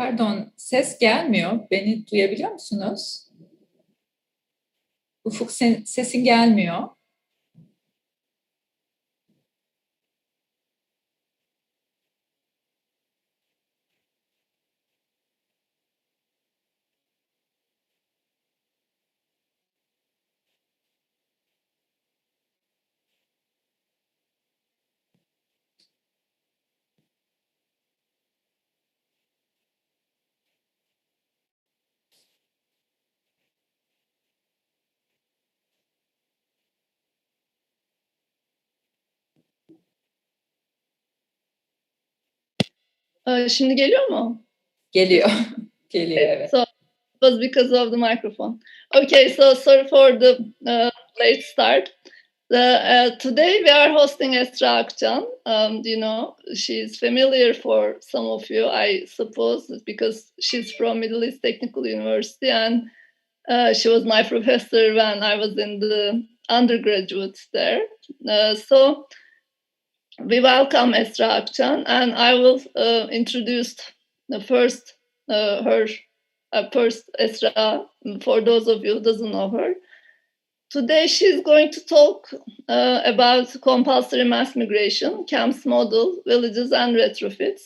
Pardon, ses gelmiyor. Beni duyabiliyor musunuz? Ufuk, sesin gelmiyor. Şimdi geliyor mu? Geliyor. Geliyor, evet. So it was because of the microphone. Okay, so sorry for the late start. Today we are hosting Esra Akcan. You know, she's familiar for some of you, I suppose, because she's from Middle East Technical University, and she was my professor when I was in the undergraduate there. So we welcome Esra Akcan, and I will introduce first Esra, for those of you who doesn't know her. Today she's going to talk about compulsory mass migration, camps model, villages and retrofits.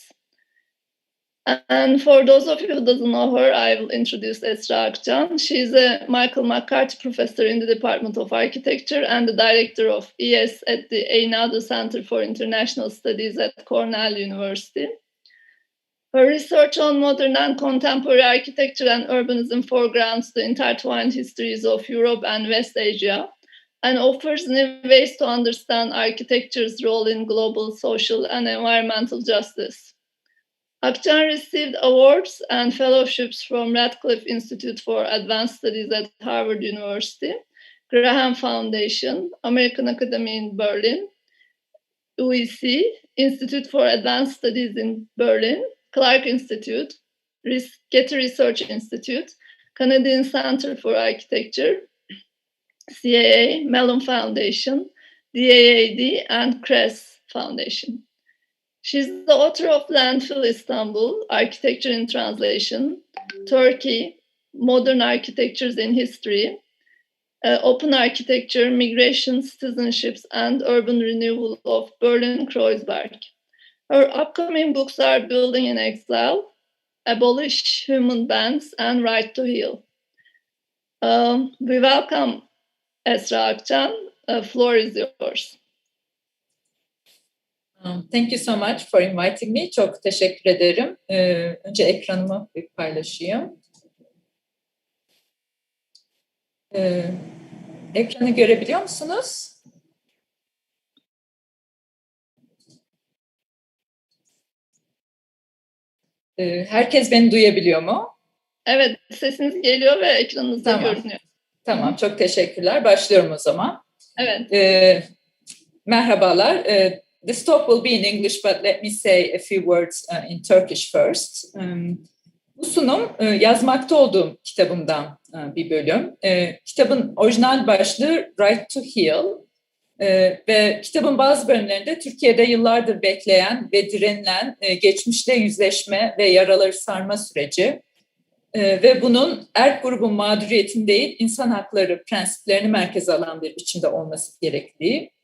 And for those of you who doesn't know her, I will introduce Esra Akcan. She's a Michael McCarthy Professor in the Department of Architecture and the Director of IES at the Einaudi Center for International Studies at Cornell University. Her research on modern and contemporary architecture and urbanism foregrounds the intertwined histories of Europe and West Asia and offers new ways to understand architecture's role in global social and environmental justice. Akcan received awards and fellowships from Radcliffe Institute for Advanced Studies at Harvard University, Graham Foundation, American Academy in Berlin, UEC, Institute for Advanced Studies in Berlin, Clark Institute, Getty Research Institute, Canadian Center for Architecture, CAA, Mellon Foundation, DAAD and KRESS Foundation. She's the author of Landfill Istanbul, Architecture in Translation, Turkey, Modern Architectures in History, Open Architecture, Migration, Citizenships, and Urban Renewal of Berlin-Kreuzberg. Her upcoming books are Building in Exile, Abolish Human Bands, and Right to Heal. We welcome Esra Akcan. Floor is yours. Thank you so much for inviting me. Çok teşekkür ederim. Önce ekranımı bir paylaşayım. Ekranı görebiliyor musunuz? Herkes beni duyabiliyor mu? Evet, sesiniz geliyor ve ekranınızda görünüyor. Tamam, çok teşekkürler. Başlıyorum o zaman. Evet. Merhabalar. This talk will be in English, but let me say a few words in Turkish first. Bu sunum yazmakta olduğum kitabımdan bir bölüm. Kitabın orijinal başlığı Right to Heal ve kitabın bazı bölümlerinde Türkiye'de yıllardır bekleyen ve direnilen geçmişle yüzleşme ve yaraları sarma süreci ve bunun erk grubun mağduriyetin değil, insan hakları prensiplerini merkeze alan bir biçimde olması gerektiği.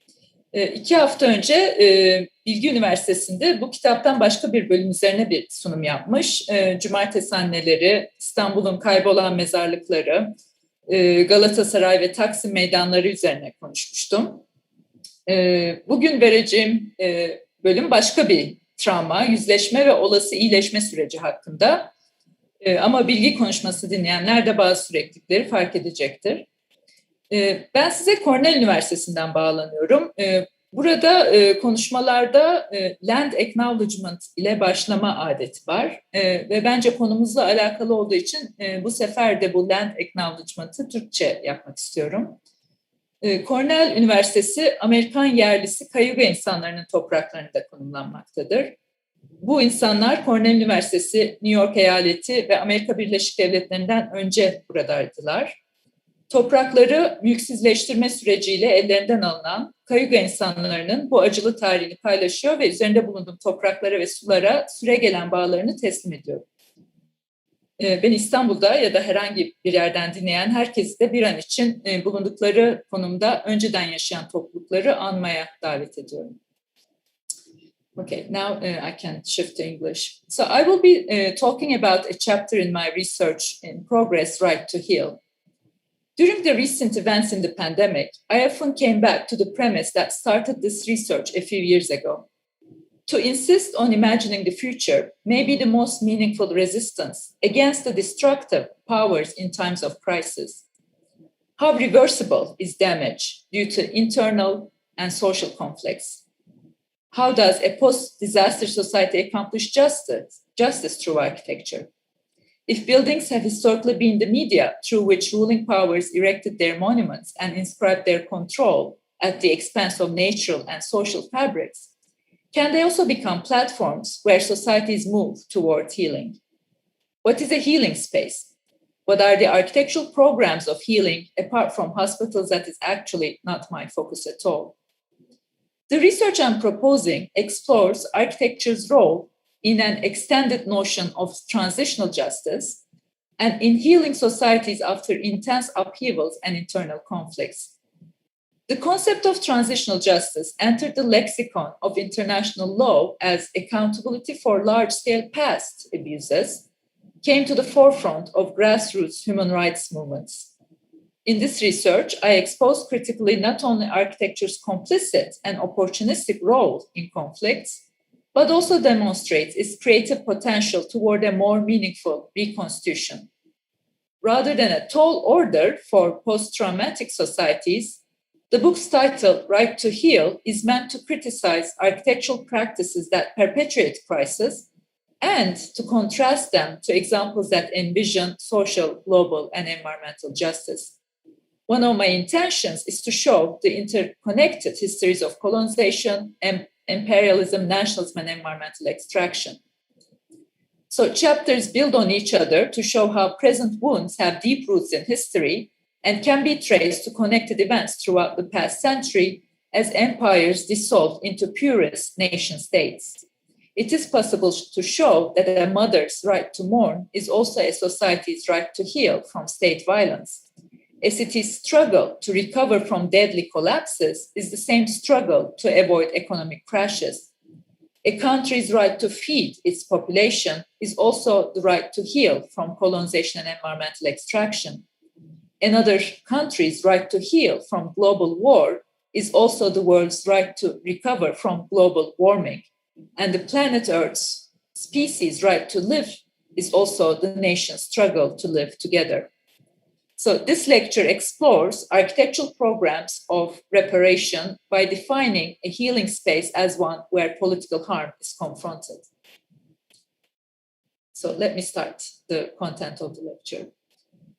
2 hafta önce Bilgi Üniversitesi'nde bu kitaptan başka bir bölüm üzerine bir sunum yapmış. Cumartesi anneleri, İstanbul'un kaybolan mezarlıkları, Galatasaray ve Taksim meydanları üzerine konuşmuştum. Bugün vereceğim bölüm başka bir travma, yüzleşme ve olası iyileşme süreci hakkında. Ama bilgi konuşması dinleyenler de bazı süreklilikleri fark edecektir. Ben size Cornell Üniversitesi'nden bağlanıyorum. Burada konuşmalarda land acknowledgement ile başlama adeti var. Ve bence konumuzla alakalı olduğu için bu sefer de bu land acknowledgement'ı Türkçe yapmak istiyorum. Cornell Üniversitesi Amerikan yerlisi Cayuga insanlarının topraklarında konumlanmaktadır. Bu insanlar Cornell Üniversitesi, New York eyaleti ve Amerika Birleşik Devletleri'nden önce buradaydılar. Toprakları mülksüzleştirme süreciyle ellerinden alınan Cayuga insanlarının bu acılı tarihini paylaşıyor ve üzerinde bulunduğum topraklara ve sulara süregelen bağlarını teslim ediyor. ben İstanbul'da ya da herhangi bir yerden dinleyen herkesi de bir an için bulundukları konumda önceden yaşayan toplulukları anmaya davet ediyorum. Okay, now I can shift to English. So I will be talking about a chapter in my research in progress, Right to Heal. During the recent events in the pandemic, I often came back to the premise that started this research a few years ago. To insist on imagining the future may be the most meaningful resistance against the destructive powers in times of crisis. How reversible is damage due to internal and social conflicts? How does a post-disaster society accomplish justice through architecture? If buildings have historically been the media through which ruling powers erected their monuments and inscribed their control at the expense of natural and social fabrics, can they also become platforms where societies move toward healing? What is a healing space? What are the architectural programs of healing apart from hospitals? That is actually not my focus at all. The research I'm proposing explores architecture's role in an extended notion of transitional justice and in healing societies after intense upheavals and internal conflicts. The concept of transitional justice entered the lexicon of international law as accountability for large-scale past abuses came to the forefront of grassroots human rights movements. In this research, I expose critically not only architecture's complicit and opportunistic role in conflicts, but also demonstrates its creative potential toward a more meaningful reconstitution. Rather than a tall order for post-traumatic societies, the book's title, Right to Heal, is meant to criticize architectural practices that perpetuate crisis and to contrast them to examples that envision social, global, and environmental justice. One of my intentions is to show the interconnected histories of colonization, imperialism, nationalism, and environmental extraction. So chapters build on each other to show how present wounds have deep roots in history and can be traced to connected events throughout the past century as empires dissolved into purist nation states. It is possible to show that a mother's right to mourn is also a society's right to heal from state violence. A city's struggle to recover from deadly collapses is the same struggle to avoid economic crashes. A country's right to feed its population is also the right to heal from colonization and environmental extraction. Another country's right to heal from global war is also the world's right to recover from global warming. And the planet Earth's species' right to live is also the nation's struggle to live together. So this lecture explores architectural programs of reparation by defining a healing space as one where political harm is confronted. So let me start the content of the lecture.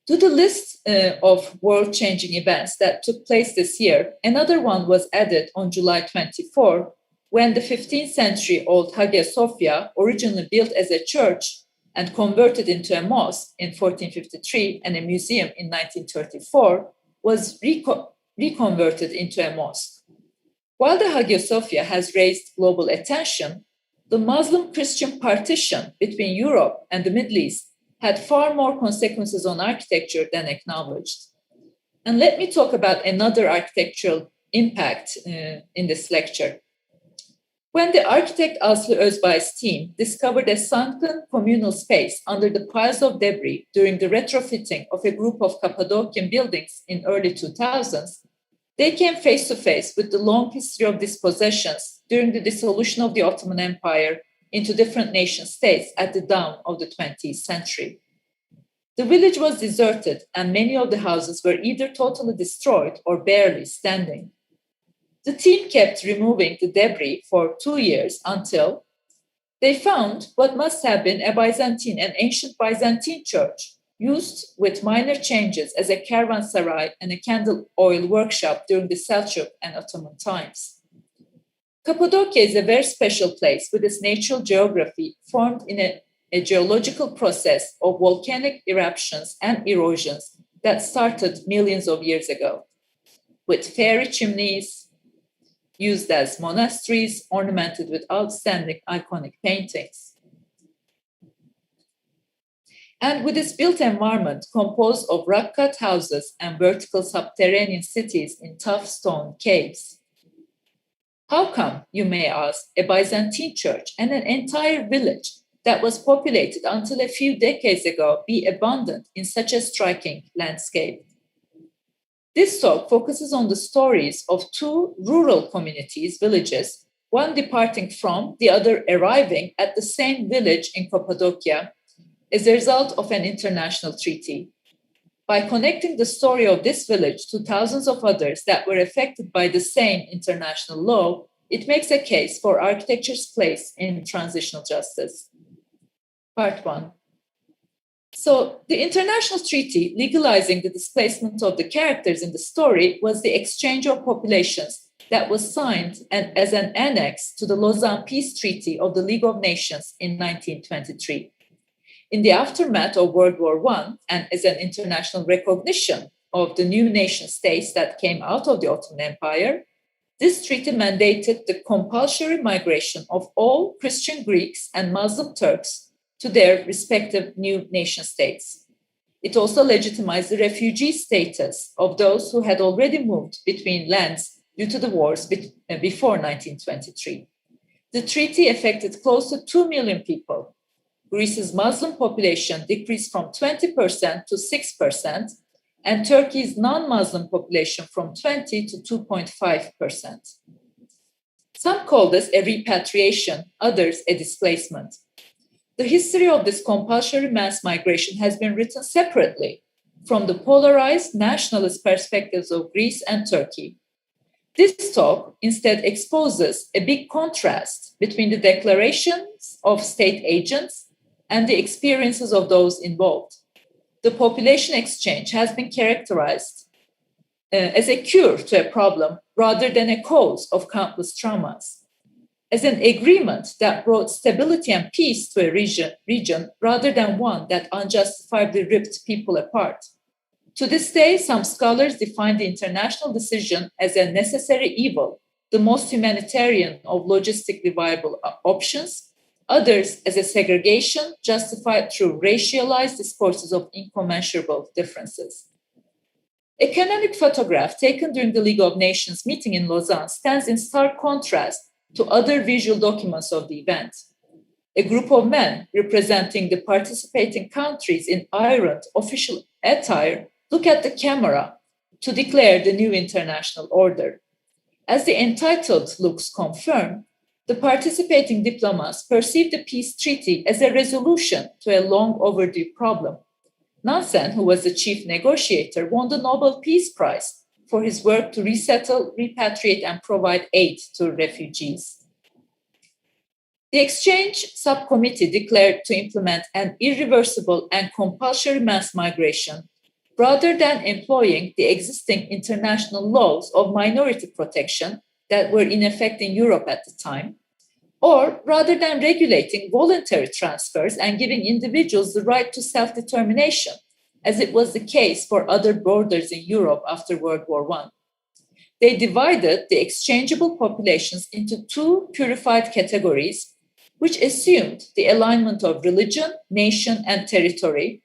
To the list of world-changing events that took place this year, another one was added on July 24, when the 15th century-old Hagia Sophia, originally built as a church and converted into a mosque in 1453 and a museum in 1934, was reconverted into a mosque. While the Hagia Sophia has raised global attention, the Muslim-Christian partition between Europe and the Middle East had far more consequences on architecture than acknowledged. And let me talk about another architectural impact in this lecture. When the architect Aslı Özbay's team discovered a sunken communal space under the piles of debris during the retrofitting of a group of Cappadocian buildings in early 2000s, they came face to face with the long history of dispossessions during the dissolution of the Ottoman Empire into different nation states at the dawn of the 20th century. The village was deserted and many of the houses were either totally destroyed or barely standing. The team kept removing the debris for 2 years until they found what must have been an ancient Byzantine church used with minor changes as a caravanserai and a candle oil workshop during the Seljuk and Ottoman times. Cappadocia is a very special place with its natural geography formed in a geological process of volcanic eruptions and erosions that started millions of years ago, with fairy chimneys, used as monasteries, ornamented with outstanding iconic paintings. And with its built environment composed of rock-cut houses and vertical subterranean cities in tough stone caves. How come, you may ask, a Byzantine church and an entire village that was populated until a few decades ago be abandoned in such a striking landscape? This talk focuses on the stories of two rural communities, villages, one departing from, the other arriving at the same village in Cappadocia as a result of an international treaty. By connecting the story of this village to thousands of others that were affected by the same international law, it makes a case for architecture's place in transitional justice. Part 1. So, the international treaty legalizing the displacement of the characters in the story was the exchange of populations that was signed as an annex to the Lausanne Peace Treaty of the League of Nations in 1923. In the aftermath of World War I, and as an international recognition of the new nation states that came out of the Ottoman Empire, this treaty mandated the compulsory migration of all Christian Greeks and Muslim Turks to their respective new nation states. It also legitimized the refugee status of those who had already moved between lands due to the wars before 1923. The treaty affected close to 2 million people. Greece's Muslim population decreased from 20% to 6%, and Turkey's non-Muslim population from 20 to 2.5%. Some call this a repatriation, others a displacement. The history of this compulsory mass migration has been written separately from the polarized nationalist perspectives of Greece and Turkey. This talk instead exposes a big contrast between the declarations of state agents and the experiences of those involved. The population exchange has been characterized as a cure to a problem rather than a cause of countless traumas, as an agreement that brought stability and peace to a region rather than one that unjustifiably ripped people apart. To this day, some scholars define the international decision as a necessary evil, the most humanitarian of logistically viable options, others as a segregation justified through racialized discourses of incommensurable differences. A canonic photograph taken during the League of Nations meeting in Lausanne stands in stark contrast to other visual documents of the event. A group of men representing the participating countries in ironed official attire look at the camera to declare the new international order. As the entitled looks confirm, the participating diplomats perceive the peace treaty as a resolution to a long overdue problem. Nansen, who was the chief negotiator, won the Nobel Peace Prize for his work to resettle, repatriate, and provide aid to refugees. The exchange subcommittee declared to implement an irreversible and compulsory mass migration rather than employing the existing international laws of minority protection that were in effect in Europe at the time, or rather than regulating voluntary transfers and giving individuals the right to self-determination, as it was the case for other borders in Europe after World War I. They divided the exchangeable populations into two purified categories, which assumed the alignment of religion, nation, and territory,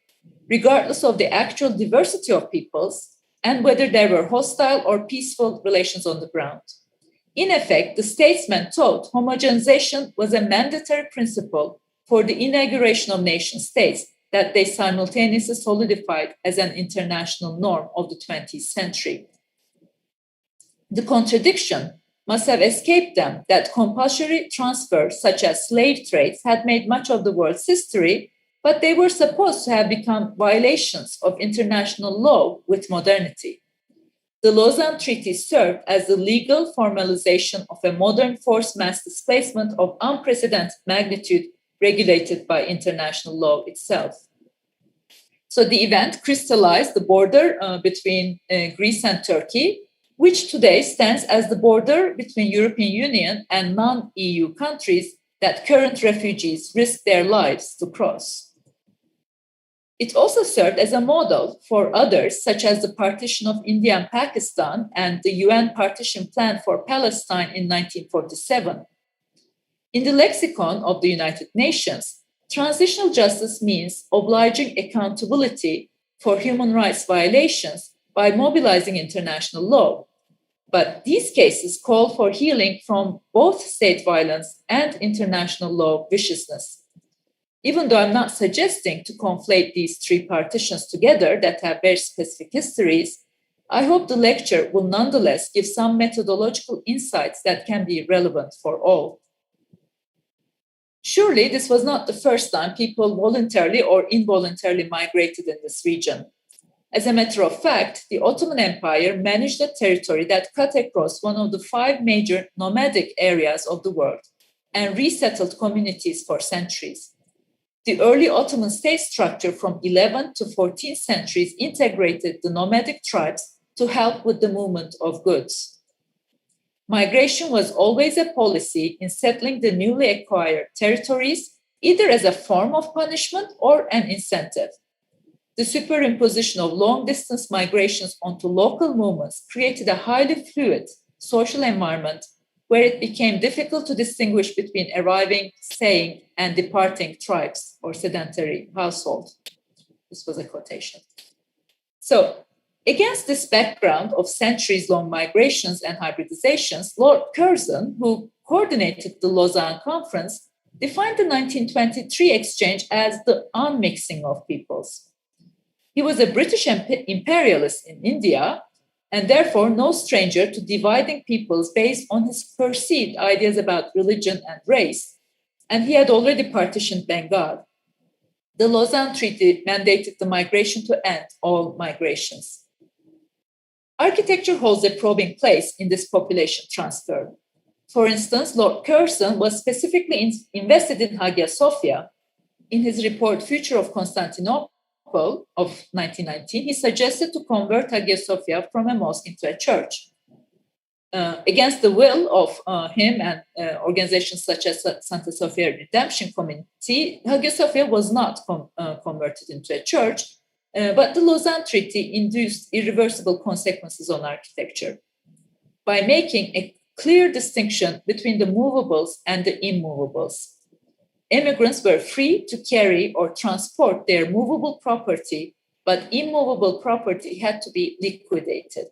regardless of the actual diversity of peoples and whether there were hostile or peaceful relations on the ground. In effect, the statesmen taught homogenization was a mandatory principle for the inauguration of nation states that they simultaneously solidified as an international norm of the 20th century. The contradiction must have escaped them that compulsory transfers such as slave trades had made much of the world's history, but they were supposed to have become violations of international law with modernity. The Lausanne Treaty served as the legal formalization of a modern forced mass displacement of unprecedented magnitude regulated by international law itself. So the event crystallized the border between Greece and Turkey, which today stands as the border between European Union and non-EU countries that current refugees risk their lives to cross. It also served as a model for others, such as the partition of India and Pakistan and the UN partition plan for Palestine in 1947. In the lexicon of the United Nations, transitional justice means obliging accountability for human rights violations by mobilizing international law. But these cases call for healing from both state violence and international law viciousness. Even though I'm not suggesting to conflate these three partitions together that have very specific histories, I hope the lecture will nonetheless give some methodological insights that can be relevant for all. Surely, this was not the first time people voluntarily or involuntarily migrated in this region. As a matter of fact, the Ottoman Empire managed a territory that cut across one of the 5 major nomadic areas of the world and resettled communities for centuries. The early Ottoman state structure from 11th to 14th centuries integrated the nomadic tribes to help with the movement of goods. Migration was always a policy in settling the newly acquired territories, either as a form of punishment or an incentive. The superimposition of long-distance migrations onto local movements created a highly fluid social environment where it became difficult to distinguish between arriving, staying, and departing tribes or sedentary household. This was a quotation. So, against this background of centuries-long migrations and hybridizations, Lord Curzon, who coordinated the Lausanne Conference, defined the 1923 exchange as the unmixing of peoples. He was a British imperialist in India, and therefore no stranger to dividing peoples based on his perceived ideas about religion and race, and he had already partitioned Bengal. The Lausanne Treaty mandated the migration to end all migrations. Architecture holds a probing place in this population transfer. For instance, Lord Curzon was specifically invested in Hagia Sophia. In his report, Future of Constantinople of 1919, he suggested to convert Hagia Sophia from a mosque into a church. Against the will of him and organizations such as Santa Sofia Redemption Committee, Hagia Sophia was not converted into a church, but the Lausanne Treaty induced irreversible consequences on architecture by making a clear distinction between the movables and the immovables. Immigrants were free to carry or transport their movable property, but immovable property had to be liquidated.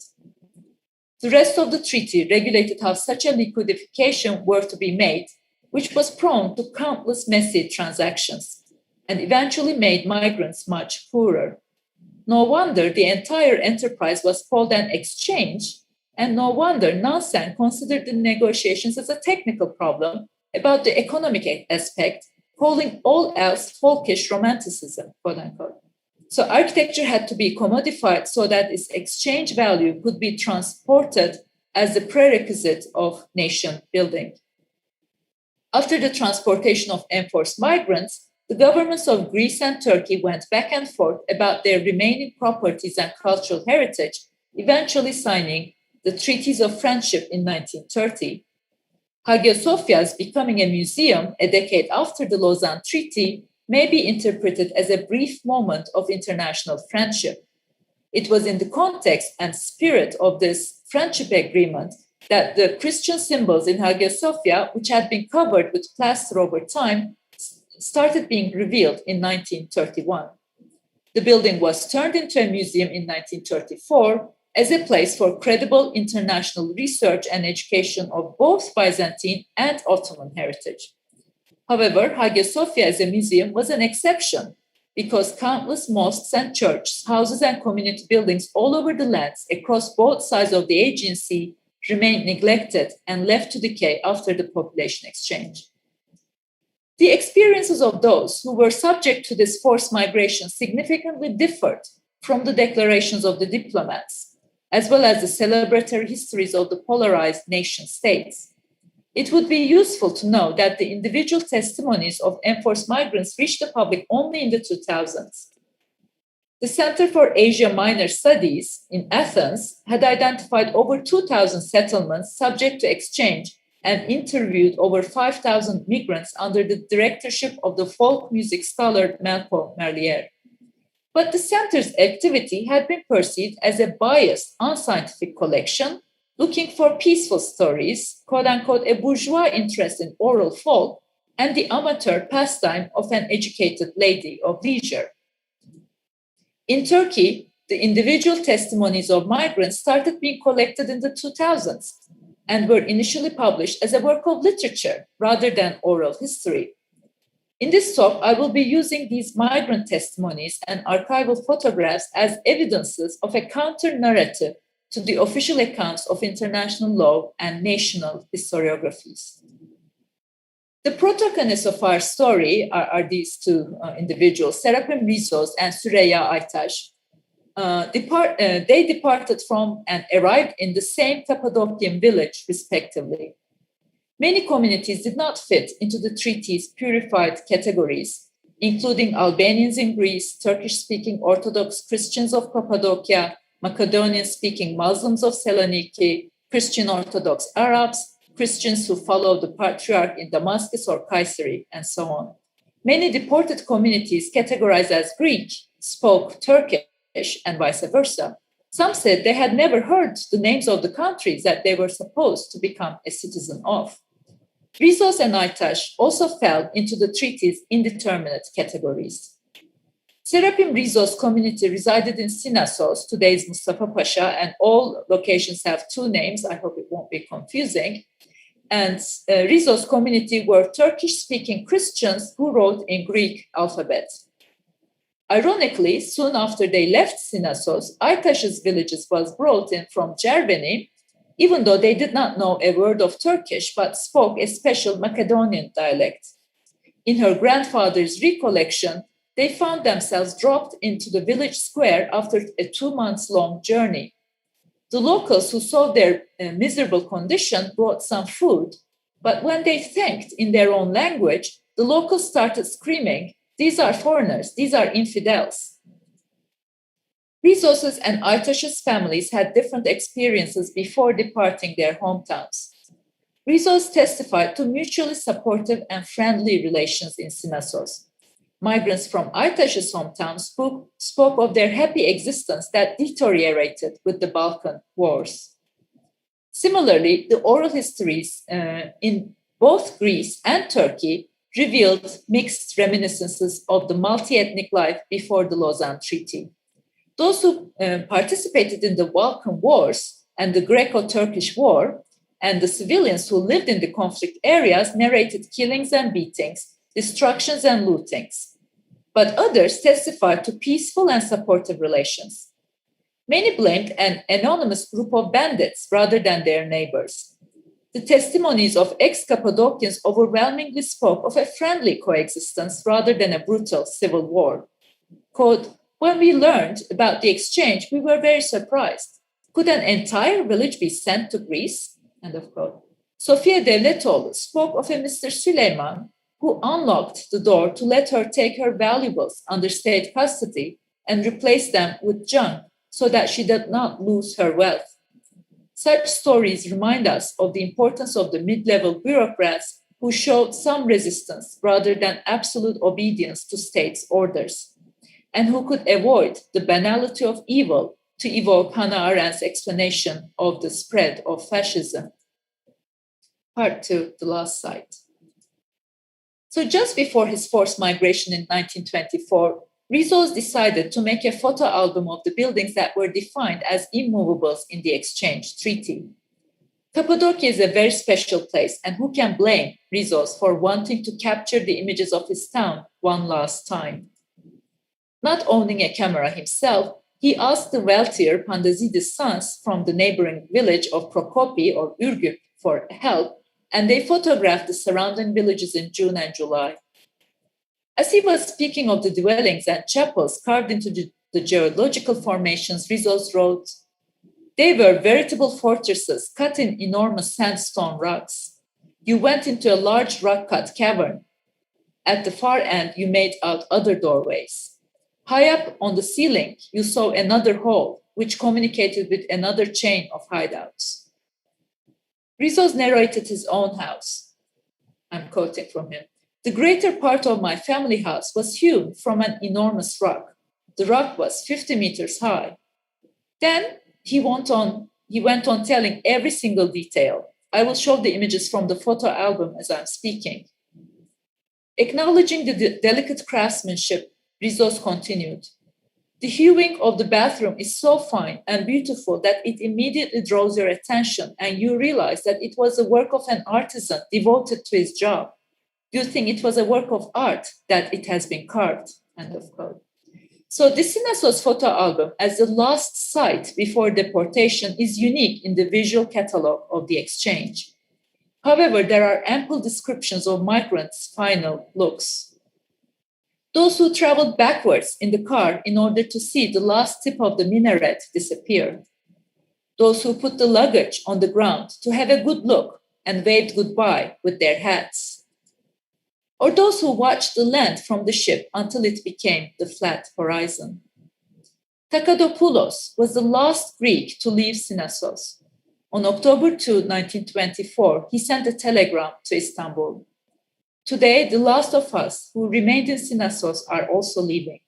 The rest of the treaty regulated how such a liquidification were to be made, which was prone to countless messy transactions and eventually made migrants much poorer. No wonder the entire enterprise was called an exchange, and no wonder Nansen considered the negotiations as a technical problem about the economic aspect, calling all else folkish romanticism, quote unquote. So architecture had to be commodified so that its exchange value could be transported as the prerequisite of nation building. After the transportation of enforced migrants, the governments of Greece and Turkey went back and forth about their remaining properties and cultural heritage, eventually signing the Treaties of Friendship in 1930. Hagia Sophia's becoming a museum a decade after the Lausanne Treaty may be interpreted as a brief moment of international friendship. It was in the context and spirit of this friendship agreement that the Christian symbols in Hagia Sophia, which had been covered with plaster over time, started being revealed in 1931. The building was turned into a museum in 1934 as a place for credible international research and education of both Byzantine and Ottoman heritage. However, Hagia Sophia as a museum was an exception because countless mosques and churches, houses and community buildings all over the lands across both sides of the Aegean Sea remained neglected and left to decay after the population exchange. The experiences of those who were subject to this forced migration significantly differed from the declarations of the diplomats, as well as the celebratory histories of the polarized nation states. It would be useful to know that the individual testimonies of enforced migrants reached the public only in the 2000s. The Center for Asia Minor Studies in Athens had identified over 2,000 settlements subject to exchange and interviewed over 5,000 migrants under the directorship of the folk music scholar Melchior Merlier. But the center's activity had been perceived as a biased, unscientific collection looking for peaceful stories, quote-unquote, a bourgeois interest in oral folk, and the amateur pastime of an educated lady of leisure. In Turkey, the individual testimonies of migrants started being collected in the 2000s and were initially published as a work of literature rather than oral history. In this talk, I will be using these migrant testimonies and archival photographs as evidences of a counter-narrative to the official accounts of international law and national historiographies. The protagonists of our story are these two individuals, Serapim Rizos and Süreyya Aytaş. They departed from and arrived in the same Cappadocian village, respectively. Many communities did not fit into the treaty's purified categories, including Albanians in Greece, Turkish-speaking Orthodox Christians of Cappadocia, Macedonian-speaking Muslims of Saloniki, Christian Orthodox Arabs, Christians who follow the patriarch in Damascus or Kayseri, and so on. Many deported communities categorized as Greek spoke Turkish and vice versa. Some said they had never heard the names of the countries that they were supposed to become a citizen of. Rizos and Aytaş also fell into the treaty's indeterminate categories. Serapim Rizos community resided in Sinasos, today's Mustafa Pasha, and all locations have two names. I hope it won't be confusing. And Rizos community were Turkish-speaking Christians who wrote in Greek alphabet. Ironically, soon after they left Sinasos, Aytaş's villages was brought in from Cerveni, even though they did not know a word of Turkish but spoke a special Macedonian dialect. In her grandfather's recollection, they found themselves dropped into the village square after a 2-month-long journey. The locals who saw their miserable condition brought some food, but when they thanked in their own language, the locals started screaming, "These are foreigners, these are infidels." Rizos's and Aytaş's families had different experiences before departing their hometowns. Rizos testified to mutually supportive and friendly relations in Sinasos. Migrants from Aytaş's hometown spoke of their happy existence that deteriorated with the Balkan Wars. Similarly, the oral histories in both Greece and Turkey revealed mixed reminiscences of the multi-ethnic life before the Lausanne Treaty. Those who participated in the Balkan Wars and the Greco-Turkish War, and the civilians who lived in the conflict areas narrated killings and beatings, destructions and lootings. But others testified to peaceful and supportive relations. Many blamed an anonymous group of bandits rather than their neighbors. The testimonies of ex-Cappadocians overwhelmingly spoke of a friendly coexistence rather than a brutal civil war. Quote, "When we learned about the exchange, we were very surprised. Could an entire village be sent to Greece?" End of quote. Sofia Devletoğlu spoke of a Mr. Süleyman who unlocked the door to let her take her valuables under state custody and replace them with junk so that she did not lose her wealth. Such stories remind us of the importance of the mid-level bureaucrats who showed some resistance rather than absolute obedience to state's orders, and who could avoid the banality of evil, to evoke Hannah Arendt's explanation of the spread of fascism. Part 2, the last slide. So just before his forced migration in 1924, Rizos decided to make a photo album of the buildings that were defined as immovables in the exchange treaty. Cappadocia is a very special place, and who can blame Rizos for wanting to capture the images of his town one last time? Not owning a camera himself, he asked the wealthier Pandazidis' sons from the neighboring village of Prokopi or Ürgüp for help, and they photographed the surrounding villages in June and July. As he was speaking of the dwellings and chapels carved into the geological formations, Rizos wrote, "They were veritable fortresses cut in enormous sandstone rocks. You went into a large rock-cut cavern. At the far end, you made out other doorways. High up on the ceiling, you saw another hall, which communicated with another chain of hideouts." Rizos narrated his own house. I'm quoting from him. "The greater part of my family house was hewn from an enormous rock. The rock was 50 meters high." Then he went on telling every single detail. I will show the images from the photo album as I'm speaking. Acknowledging the delicate craftsmanship, Rizos continued. The hewing of the bathroom is so fine and beautiful that it immediately draws your attention and you realize that it was the work of an artisan devoted to his job. You think it was a work of art that it has been carved, end of quote. So the Sinassos photo album as the last sight before deportation is unique in the visual catalogue of the exchange. However, there are ample descriptions of migrants' final looks. Those who traveled backwards in the car in order to see the last tip of the minaret disappear. Those who put the luggage on the ground to have a good look and waved goodbye with their hats. Or those who watched the land from the ship until it became the flat horizon. Takadopoulos was the last Greek to leave Sinassos. On October 2, 1924, he sent a telegram to Istanbul. Today, the last of us who remained in Sinassos are also leaving.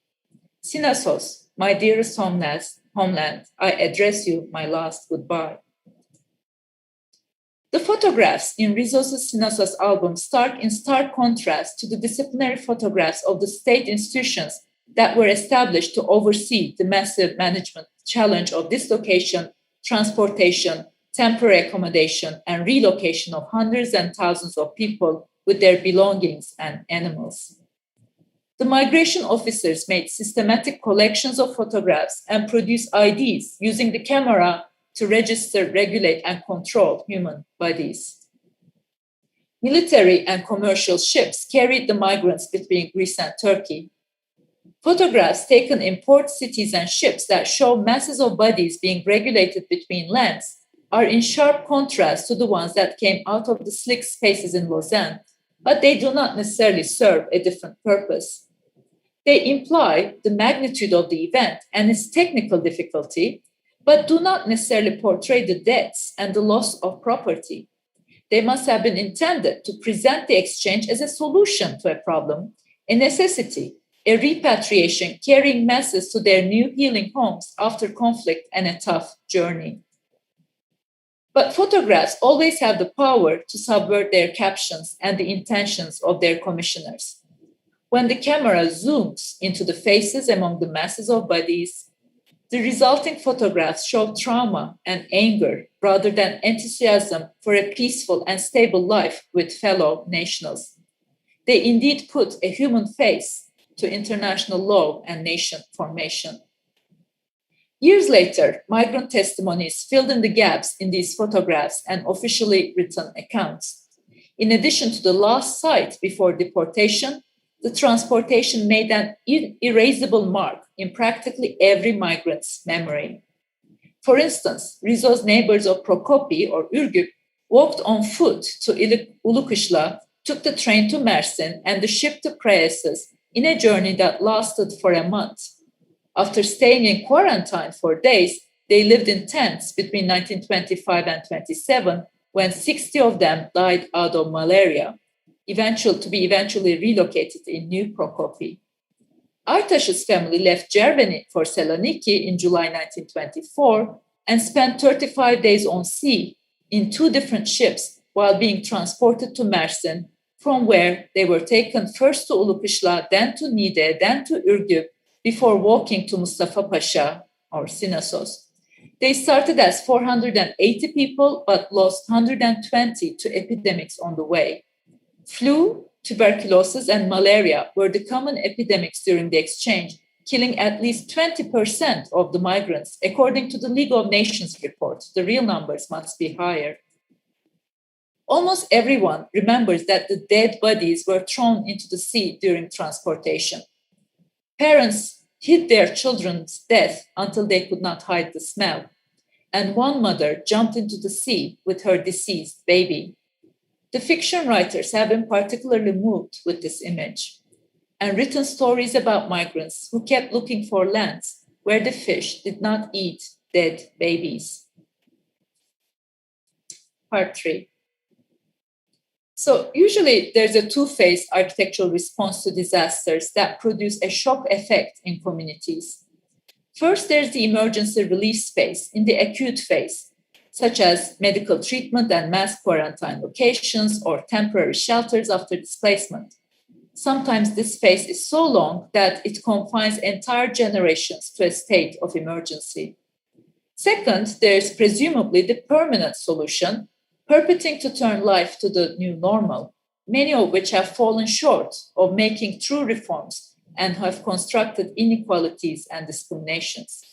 Sinassos, my dearest homeland, I address you my last goodbye. The photographs in Rizos' Sinassos album stand in stark contrast to the disciplinary photographs of the state institutions that were established to oversee the massive management challenge of dislocation, transportation, temporary accommodation, and relocation of hundreds and thousands of people with their belongings and animals. The migration officers made systematic collections of photographs and produced IDs using the camera to register, regulate, and control human bodies. Military and commercial ships carried the migrants between Greece and Turkey. Photographs taken in port cities and ships that show masses of bodies being regulated between lands are in sharp contrast to the ones that came out of the slick spaces in Lausanne, but they do not necessarily serve a different purpose. They imply the magnitude of the event and its technical difficulty, but do not necessarily portray the deaths and the loss of property. They must have been intended to present the exchange as a solution to a problem, a necessity, a repatriation carrying masses to their new healing homes after conflict and a tough journey. But photographs always have the power to subvert their captions and the intentions of their commissioners. When the camera zooms into the faces among the masses of bodies, the resulting photographs show trauma and anger rather than enthusiasm for a peaceful and stable life with fellow nationals. They indeed put a human face to international law and nation formation. Years later, migrant testimonies filled in the gaps in these photographs and officially written accounts. In addition to the last sight before deportation, the transportation made an irreversible mark in practically every migrant's memory. For instance, Rizos' neighbors of Prokopi or Ürgüp walked on foot to Ulukışla, took the train to Mersin and the ship to KRESS in a journey that lasted for a month. After staying in quarantine for days, they lived in tents between 1925 and 27, when 60 of them died out of malaria, to be eventually relocated in New Prokopi. Artaş's family left Germany for Saloniki in July 1924 and spent 35 days on sea in 2 different ships while being transported to Mersin, from where they were taken first to Ulukışla, then to Niğde, then to Ürgüp, before walking to Mustafa Pasha or Sinassos. They started as 480 people, but lost 120 to epidemics on the way. Flu, tuberculosis, and malaria were the common epidemics during the exchange, killing at least 20% of the migrants, according to the League of Nations report. The real numbers must be higher. Almost everyone remembers that the dead bodies were thrown into the sea during transportation. Parents hid their children's death until they could not hide the smell, and one mother jumped into the sea with her deceased baby. The fiction writers have been particularly moved with this image and written stories about migrants who kept looking for lands where the fish did not eat dead babies. Part 3. So usually there's a two-phase architectural response to disasters that produce a shock effect in communities. First, there's the emergency relief space in the acute phase, such as medical treatment and mass quarantine locations or temporary shelters after displacement. Sometimes this phase is so long that it confines entire generations to a state of emergency. Second, there is presumably the permanent solution, purporting to turn life to the new normal, many of which have fallen short of making true reforms and have constructed inequalities and discriminations.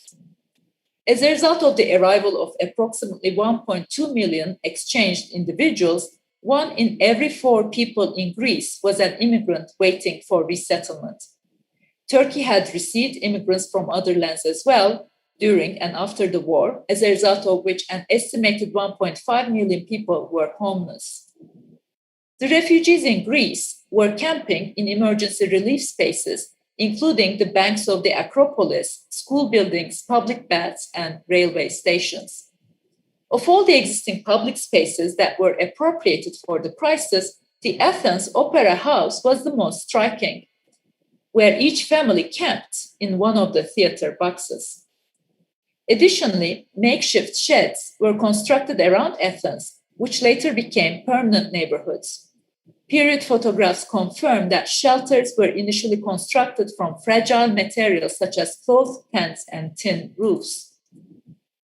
As a result of the arrival of approximately 1.2 million exchanged individuals, 1 in every 4 people in Greece was an immigrant waiting for resettlement. Turkey had received immigrants from other lands as well during and after the war, as a result of which an estimated 1.5 million people were homeless. The refugees in Greece were camping in emergency relief spaces, including the banks of the Acropolis, school buildings, public baths, and railway stations. Of all the existing public spaces that were appropriated for the crisis, the Athens Opera House was the most striking, where each family camped in one of the theater boxes. Additionally, makeshift sheds were constructed around Athens, which later became permanent neighborhoods. Period photographs confirm that shelters were initially constructed from fragile materials such as cloth tents and tin roofs.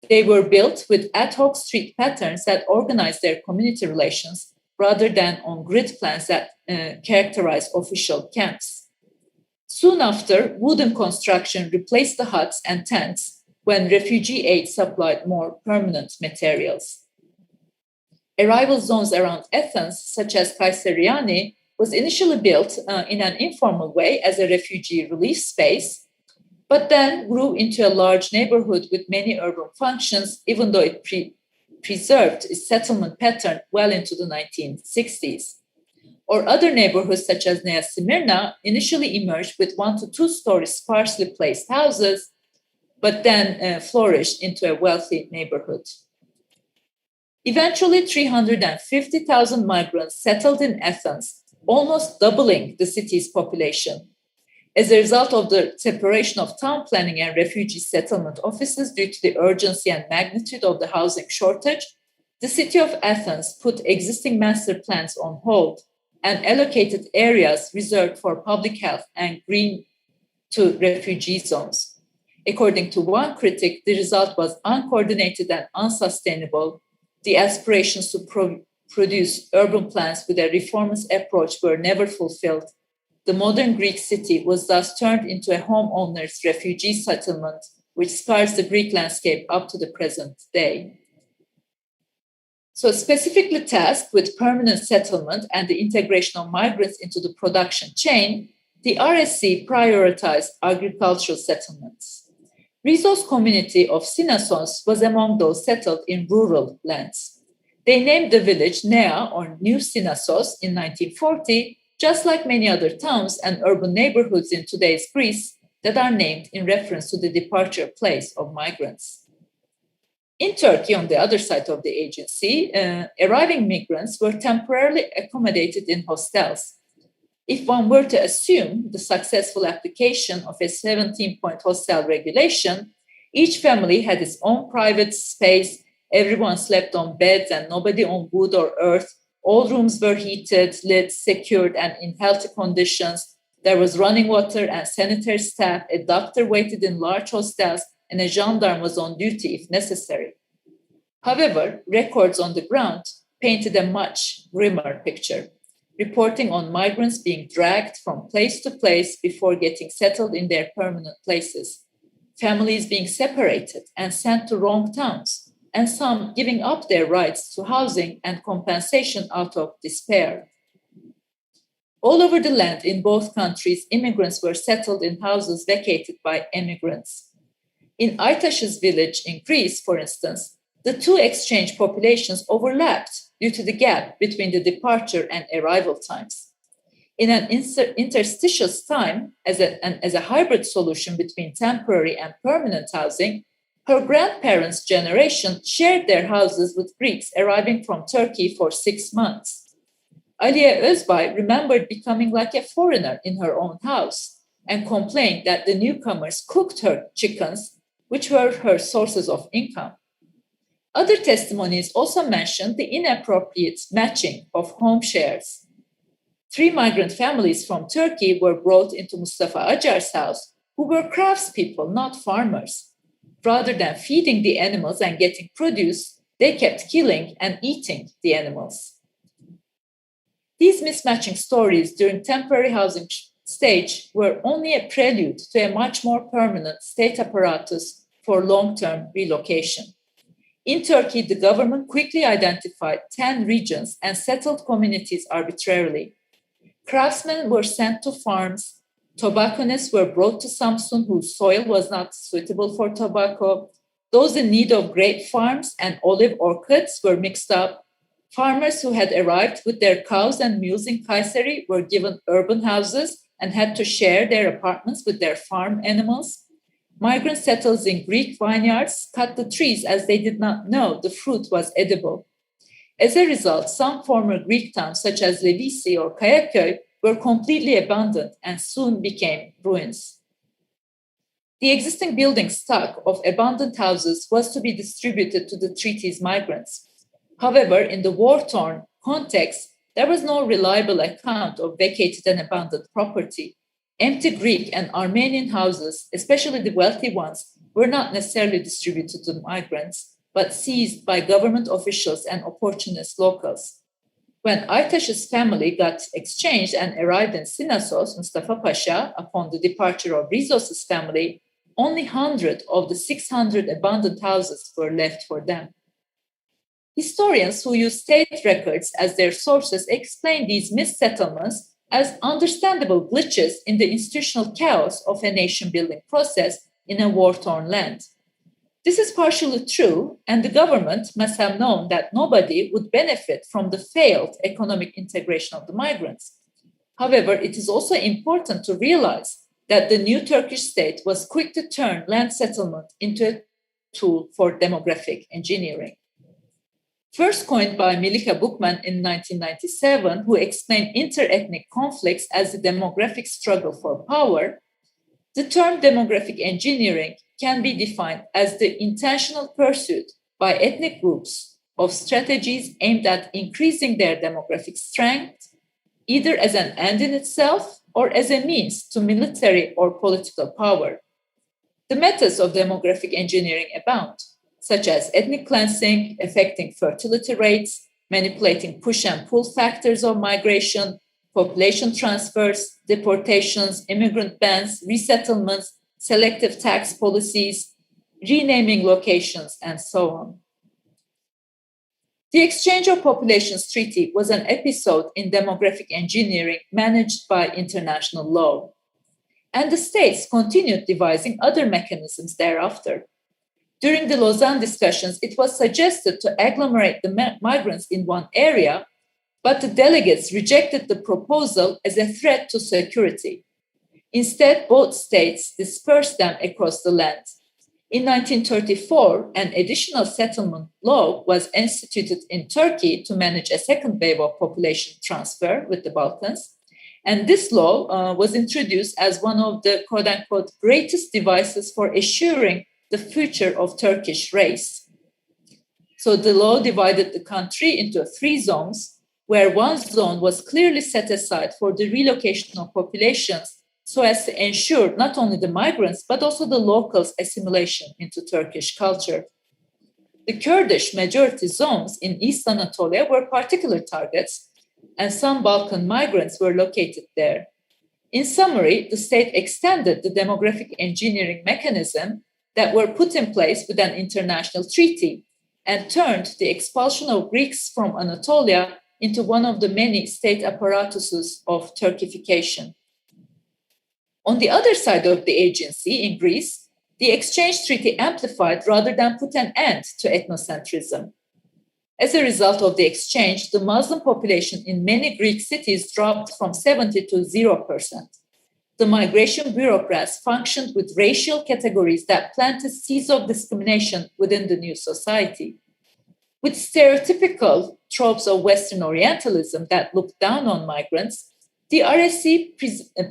They were built with ad hoc street patterns that organized their community relations rather than on grid plans that characterize official camps. Soon after, wooden construction replaced the huts and tents when refugee aid supplied more permanent materials. Arrival zones around Athens, such as Kayseriani, was initially built in an informal way as a refugee relief space, but then grew into a large neighborhood with many urban functions, even though it preserved its settlement pattern well into the 1960s. Or other neighborhoods such as Nea Smyrna initially emerged with 1 to 2 story sparsely placed houses, but then flourished into a wealthy neighborhood. Eventually, 350,000 migrants settled in Athens, almost doubling the city's population. As a result of the separation of town planning and refugee settlement offices due to the urgency and magnitude of the housing shortage, the city of Athens put existing master plans on hold and allocated areas reserved for public health and green to refugee zones. According to one critic, the result was uncoordinated and unsustainable. The aspirations to produce urban plans with a reformist approach were never fulfilled. The modern Greek city was thus turned into a homeowners' refugee settlement, which scars the Greek landscape up to the present day. So, specifically tasked with permanent settlement and the integration of migrants into the production chain, the RSC prioritized agricultural settlements. Rizos community of Sinassos was among those settled in rural lands. They named the village Nea, or New Sinassos, in 1940, just like many other towns and urban neighborhoods in today's Greece that are named in reference to the departure place of migrants. In Turkey, on the other side of the agency, arriving migrants were temporarily accommodated in hostels. If one were to assume the successful application of a 17-point hostel regulation, each family had its own private space, everyone slept on beds and nobody on wood or earth. All rooms were heated, lit, secured, and in healthy conditions. There was running water and sanitary staff, a doctor waited in large hostels, and a gendarme was on duty if necessary. However, records on the ground painted a much grimmer picture, reporting on migrants being dragged from place to place before getting settled in their permanent places, families being separated and sent to wrong towns, and some giving up their rights to housing and compensation out of despair. All over the land in both countries, immigrants were settled in houses vacated by emigrants. In Aytaş's village in Greece, for instance, the two exchange populations overlapped due to the gap between the departure and arrival times. In an interstitious time, as a hybrid solution between temporary and permanent housing, her grandparents' generation shared their houses with Greeks arriving from Turkey for 6 months. Aliye Özbay remembered becoming like a foreigner in her own house and complained that the newcomers cooked her chickens, which were her sources of income. Other testimonies also mentioned the inappropriate matching of home shares. 3 migrant families from Turkey were brought into Mustafa Acar's house, who were craftspeople, not farmers. Rather than feeding the animals and getting produce, they kept killing and eating the animals. These mismatching stories during temporary housing stage were only a prelude to a much more permanent state apparatus for long-term relocation. In Turkey, the government quickly identified 10 regions and settled communities arbitrarily. Craftsmen were sent to farms, tobacconists were brought to Samsun whose soil was not suitable for tobacco, those in need of grape farms and olive orchards were mixed up, farmers who had arrived with their cows and mules in Kayseri were given urban houses and had to share their apartments with their farm animals. Migrant settlers in Greek vineyards cut the trees as they did not know the fruit was edible. As a result, some former Greek towns such as Levisi or Kayaköy were completely abandoned and soon became ruins. The existing building stock of abandoned houses was to be distributed to the treaty's migrants. However, in the war-torn context, there was no reliable account of vacated and abandoned property. Empty Greek and Armenian houses, especially the wealthy ones, were not necessarily distributed to migrants, but seized by government officials and opportunist locals. When Aytaş's family got exchanged and arrived in Sinasos, Mustafa Pasha, upon the departure of Rizos's family, only 100 of the 600 abandoned houses were left for them. Historians who use state records as their sources explain these missettlements as understandable glitches in the institutional chaos of a nation-building process in a war-torn land. This is partially true, and the government must have known that nobody would benefit from the failed economic integration of the migrants. However, it is also important to realize that the new Turkish state was quick to turn land settlement into a tool for demographic engineering. First coined by Melika Bukman in 1997, who explained interethnic conflicts as the demographic struggle for power, the term demographic engineering can be defined as the intentional pursuit by ethnic groups of strategies aimed at increasing their demographic strength, either as an end in itself or as a means to military or political power. The methods of demographic engineering abound, such as ethnic cleansing, affecting fertility rates, manipulating push and pull factors of migration, population transfers, deportations, immigrant bans, resettlements, selective tax policies, renaming locations, and so on. The Exchange of Populations Treaty was an episode in demographic engineering managed by international law. And the states continued devising other mechanisms thereafter. During the Lausanne discussions, it was suggested to agglomerate the migrants in one area, but the delegates rejected the proposal as a threat to security. Instead, both states dispersed them across the land. In 1934, an additional settlement law was instituted in Turkey to manage a second wave of population transfer with the Balkans. And this law was introduced as one of the quote-unquote greatest devices for assuring the future of Turkish race. So the law divided the country into 3 zones, where one zone was clearly set aside for the relocation of populations so as to ensure not only the migrants, but also the locals' assimilation into Turkish culture. The Kurdish majority zones in East Anatolia were particular targets, and some Balkan migrants were located there. In summary, the state extended the demographic engineering mechanism that were put in place with an international treaty and turned the expulsion of Greeks from Anatolia into one of the many state apparatuses of Turkification. On the other side of the agency, in Greece, the exchange treaty amplified rather than put an end to ethnocentrism. As a result of the exchange, the Muslim population in many Greek cities dropped from 70 to 0%. The migration bureaucrats functioned with racial categories that planted seeds of discrimination within the new society. With stereotypical tropes of Western Orientalism that looked down on migrants, the RSC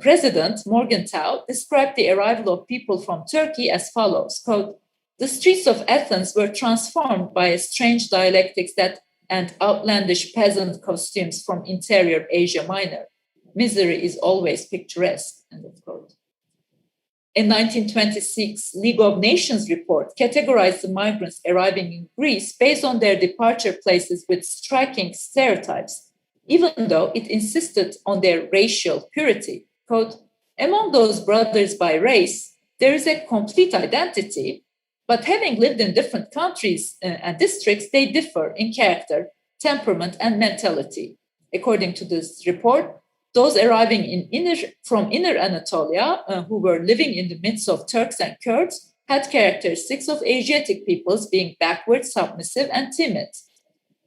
president, Morgenthau, described the arrival of people from Turkey as follows, quote, "The streets of Athens were transformed by a strange dialectics and outlandish peasant costumes from interior Asia Minor. Misery is always picturesque, end of quote. A 1926 League of Nations report categorized the migrants arriving in Greece based on their departure places with striking stereotypes, even though it insisted on their racial purity. Quote, among those brothers by race, there is a complete identity, but having lived in different countries and districts, they differ in character, temperament, and mentality. According to this report, those arriving from inner Anatolia, who were living in the midst of Turks and Kurds, had characteristics of Asiatic peoples, being backward, submissive, and timid.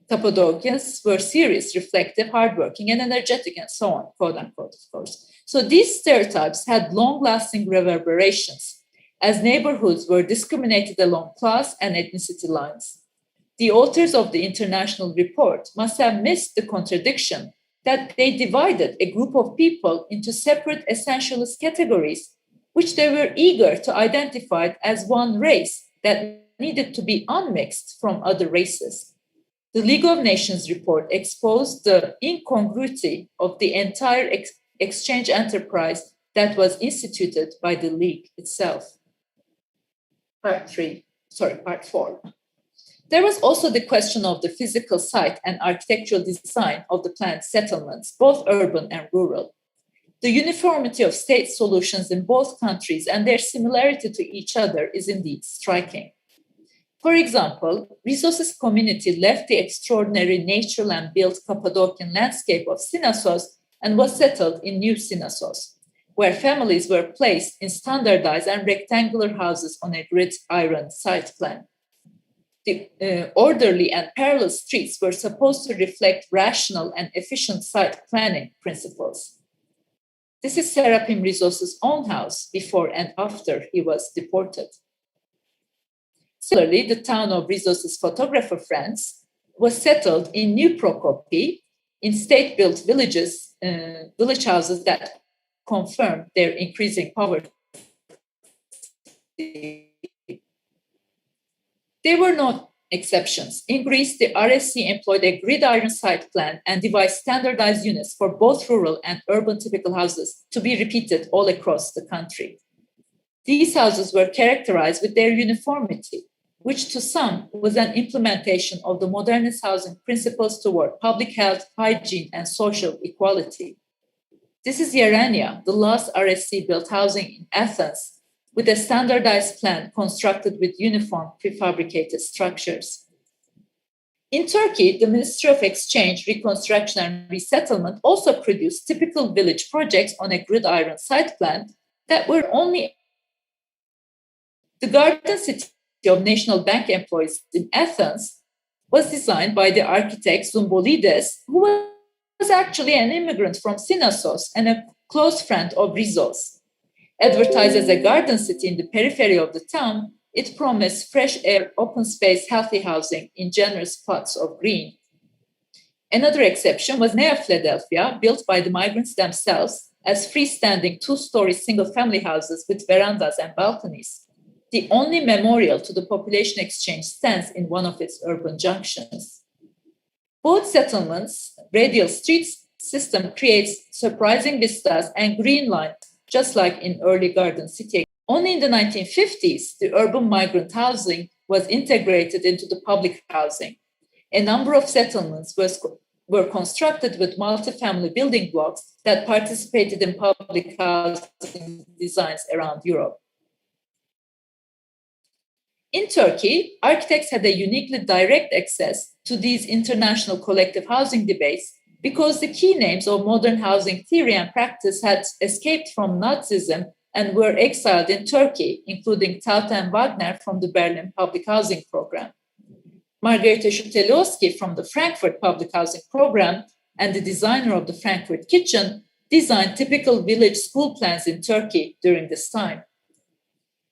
Cappadocians were serious, reflective, hardworking, and energetic, and so on, quote unquote, of course. So these stereotypes had long-lasting reverberations, as neighborhoods were discriminated along class and ethnicity lines. The authors of the international report must have missed the contradiction that they divided a group of people into separate essentialist categories, which they were eager to identify as one race that needed to be unmixed from other races. The League of Nations report exposed the incongruity of the entire exchange enterprise that was instituted by the League itself. Part 4. There was also the question of the physical site and architectural design of the planned settlements, both urban and rural. The uniformity of state solutions in both countries and their similarity to each other is indeed striking. For example, Risos's community left the extraordinary natural and built Cappadocian landscape of Sinassos and was settled in New Sinassos, where families were placed in standardized and rectangular houses on a gridiron site plan. The orderly and parallel streets were supposed to reflect rational and efficient site planning principles. This is Serapim Risos's own house before and after he was deported. Similarly, the town of Risos's photographer friends was settled in New Prokopi in state-built village houses that confirmed their increasing poverty. There were no exceptions. In Greece, the RSC employed a gridiron site plan and devised standardized units for both rural and urban typical houses to be repeated all across the country. These houses were characterized with their uniformity, which to some was an implementation of the modernist housing principles toward public health, hygiene, and social equality. This is Yerania, the last RSC-built housing in Athens, with a standardized plan constructed with uniform prefabricated structures. In Turkey, the Ministry of Exchange, Reconstruction and Resettlement also produced typical village projects on a gridiron site plan that were only the Garden City of National Bank employees in Athens was designed by the architect Zumbolides, who was actually an immigrant from Sinassos and a close friend of Rizos. Advertised as a garden city in the periphery of the town, it promised fresh air, open space, healthy housing in generous plots of green. Another exception was Nea Philadelphia, built by the migrants themselves as freestanding two-story single-family houses with verandas and balconies. The only memorial to the population exchange stands in one of its urban junctions. Both settlements' radial street system creates surprising vistas and green lines, just like in early Garden City. Only in the 1950s, the urban migrant housing was integrated into the public housing. A number of settlements were constructed with multifamily building blocks that participated in public housing designs around Europe. In Turkey, architects had a uniquely direct access to these international collective housing debates because the key names of modern housing theory and practice had escaped from Nazism and were exiled in Turkey, including Taut and Wagner from the Berlin Public Housing Program. Margareta Schutelowski from the Frankfurt Public Housing Program and the designer of the Frankfurt Kitchen designed typical village school plans in Turkey during this time.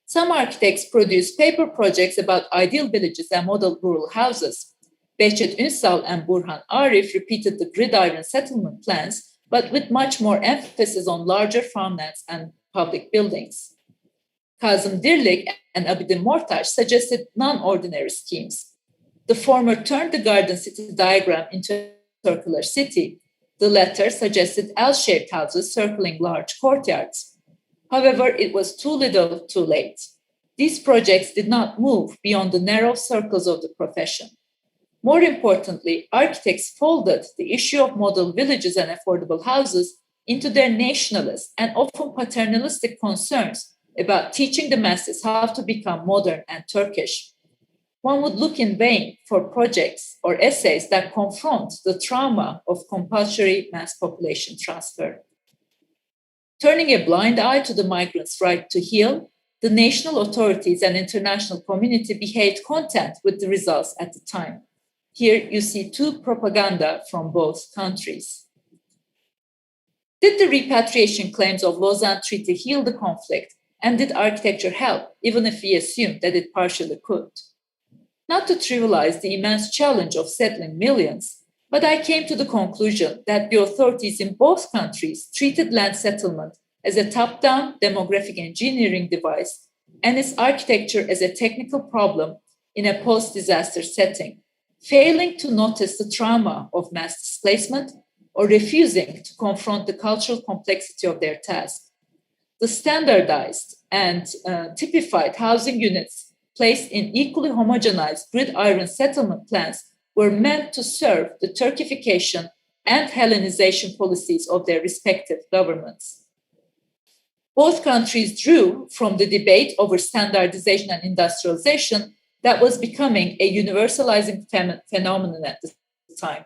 Some architects produced paper projects about ideal villages and model rural houses. Behçet Ünsal and Burhan Arif repeated the gridiron settlement plans, but with much more emphasis on larger farmlands and public buildings. Kazım Dirlik and Abidin Mortaş suggested non-ordinary schemes. The former turned the Garden City diagram into a circular city. The latter suggested L-shaped houses circling large courtyards. However, it was too little, too late. These projects did not move beyond the narrow circles of the profession. More importantly, architects folded the issue of model villages and affordable houses into their nationalist and often paternalistic concerns about teaching the masses how to become modern and Turkish. One would look in vain for projects or essays that confront the trauma of compulsory mass population transfer. Turning a blind eye to the migrants' right to heal, the national authorities and international community behaved content with the results at the time. Here you see two propaganda from both countries. Did the repatriation claims of Lausanne Treaty heal the conflict, and did architecture help, even if we assume that it partially could? Not to trivialize the immense challenge of settling millions, but I came to the conclusion that the authorities in both countries treated land settlement as a top-down demographic engineering device and its architecture as a technical problem in a post-disaster setting, failing to notice the trauma of mass displacement or refusing to confront the cultural complexity of their task. The standardized and typified housing units placed in equally homogenized gridiron settlement plans were meant to serve the Turkification and Hellenization policies of their respective governments. Both countries drew from the debate over standardization and industrialization that was becoming a universalizing phenomenon at the time.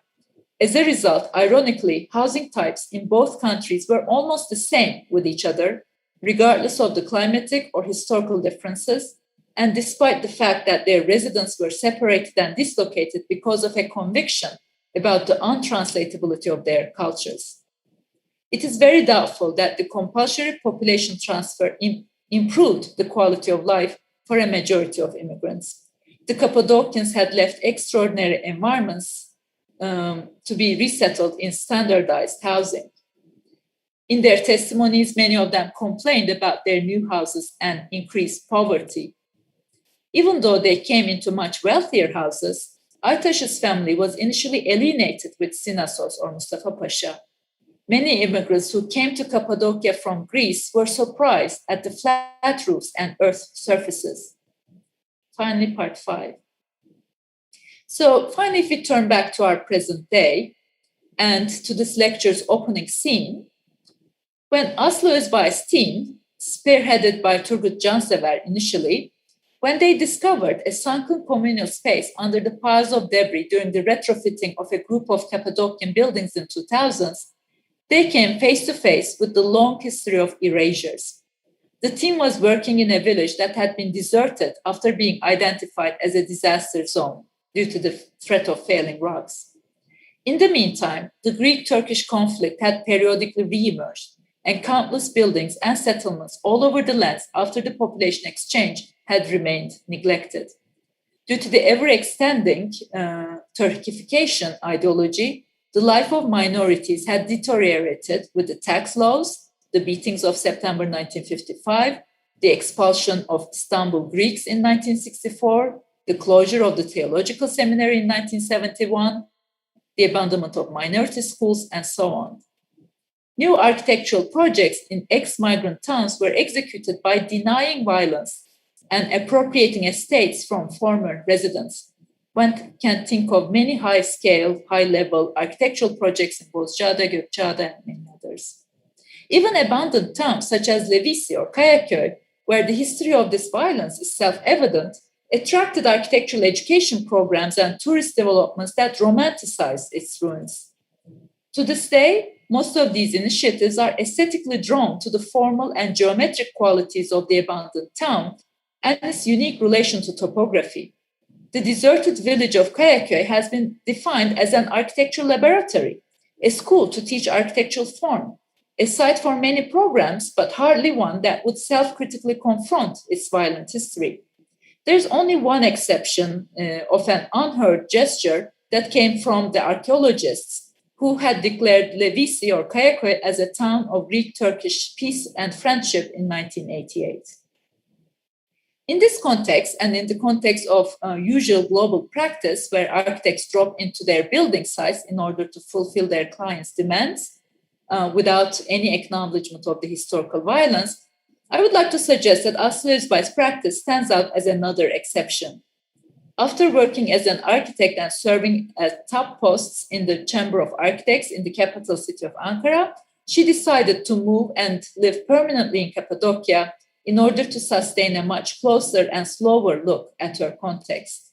As a result, ironically, housing types in both countries were almost the same with each other, regardless of the climatic or historical differences, and despite the fact that their residents were separated and dislocated because of a conviction about the untranslatability of their cultures. It is very doubtful that the compulsory population transfer improved the quality of life for a majority of immigrants. The Cappadocians had left extraordinary environments to be resettled in standardized housing. In their testimonies, many of them complained about their new houses and increased poverty. Even though they came into much wealthier houses, Aytaş's family was initially alienated with Sinasos or Mustafa Pasha. Many immigrants who came to Cappadocia from Greece were surprised at the flat roofs and earth surfaces. Finally, part 5. So finally, if we turn back to our present day and to this lecture's opening scene, when Aslı Özbay's team, spearheaded by Turgut Cansever initially, when they discovered a sunken communal space under the piles of debris during the retrofitting of a group of Cappadocian buildings in 2000s, they came face to face with the long history of erasures. The team was working in a village that had been deserted after being identified as a disaster zone due to the threat of failing rocks. In the meantime, the Greek-Turkish conflict had periodically re-emerged, and countless buildings and settlements all over the lands after the population exchange had remained neglected. Due to the ever-extending Turkification ideology, the life of minorities had deteriorated with the tax laws, the beatings of September 1955, the expulsion of Istanbul Greeks in 1964, the closure of the theological seminary in 1971, the abandonment of minority schools, and so on. New architectural projects in ex-migrant towns were executed by denying violence and appropriating estates from former residents. One can think of many high-scale, high-level architectural projects in Bozcaada, Gökçeada, and many others. Even abandoned towns such as Levisi or Kayaköy, where the history of this violence is self-evident, attracted architectural education programs and tourist developments that romanticized its ruins. To this day, most of these initiatives are aesthetically drawn to the formal and geometric qualities of the abandoned town and its unique relation to topography. The deserted village of Kayaköy has been defined as an architectural laboratory, a school to teach architectural form, a site for many programs, but hardly one that would self-critically confront its violent history. There's only one exception of an unheard gesture that came from the archaeologists who had declared Levisi or Kayaköy as a town of Greek-Turkish peace and friendship in 1988. In this context, and in the context of usual global practice, where architects drop into their building sites in order to fulfill their clients' demands without any acknowledgement of the historical violence, I would like to suggest that Aslı Özbay's practice stands out as another exception. After working as an architect and serving at top posts in the Chamber of Architects in the capital city of Ankara, she decided to move and live permanently in Cappadocia in order to sustain a much closer and slower look at her context.